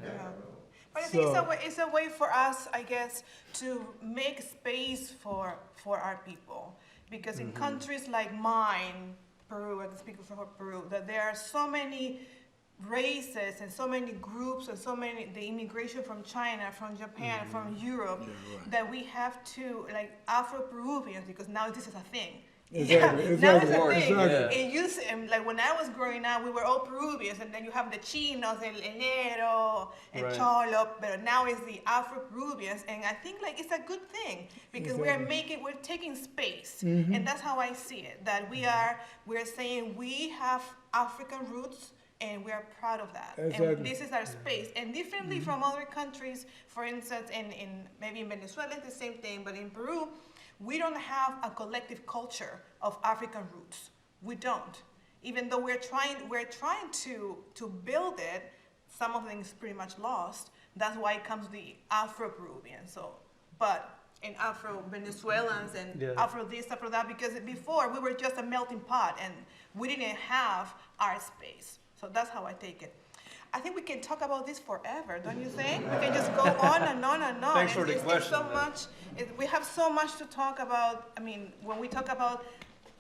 But I think it's a way for us, I guess, to make space for our people. Because in countries like mine, Peru, I can speak for Peru, that there are so many races and so many groups and so many, the immigration from China, from Japan, from Europe, that we have to, like Afro-Peruvians, because now this is a thing.
Exactly,
Now it's a
exactly,
thing.
exactly.
It used to, like when I was growing up, we were all Peruvians, and then you have the Chinos, El Enero, and
Right.
Cholo, but now it's the Afro-Peruvians, and I think like it's a good thing, because we're taking space, and that's how I see it, that we're saying we have African roots, and we are proud of that.
Exactly.
And this is our space. And differently from other countries, for instance, maybe in Venezuela it's the same thing, but in Peru, we don't have a collective culture of African roots. We don't. Even though we're trying to build it, some of things pretty much lost. That's why comes the Afro-Peruvian. But in Afro-Venezuelans and Afro this, Afro that, because before we were just a melting pot and we didn't have our space. So that's how I take it. I think we can talk about this forever, don't you think? We can just go on and on and on.
Thanks for the question.
So much. We have so much to talk about. I mean, when we talk about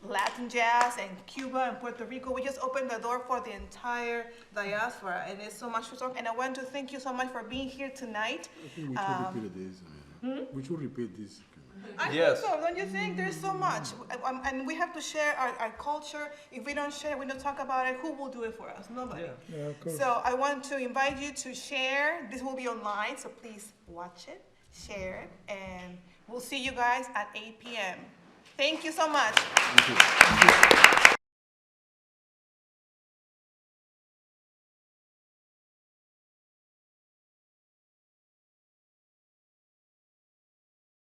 Latin jazz and Cuba and Puerto Rico, we just opened the door for the entire diaspora, and there's so much to talk. And I want to thank you so much for being here tonight.
I think we should repeat this. We should repeat this.
I
Yes.
think so, don't you think? There's so much. And we have to share our culture. If we don't share, we don't talk about it, who will do it for us? Nobody.
Yeah.
Yeah, of course.
So I want to invite you to share. This will be online, so please watch it, share it, and we'll see you guys at 8 p.m. Thank you so much.
Thank you.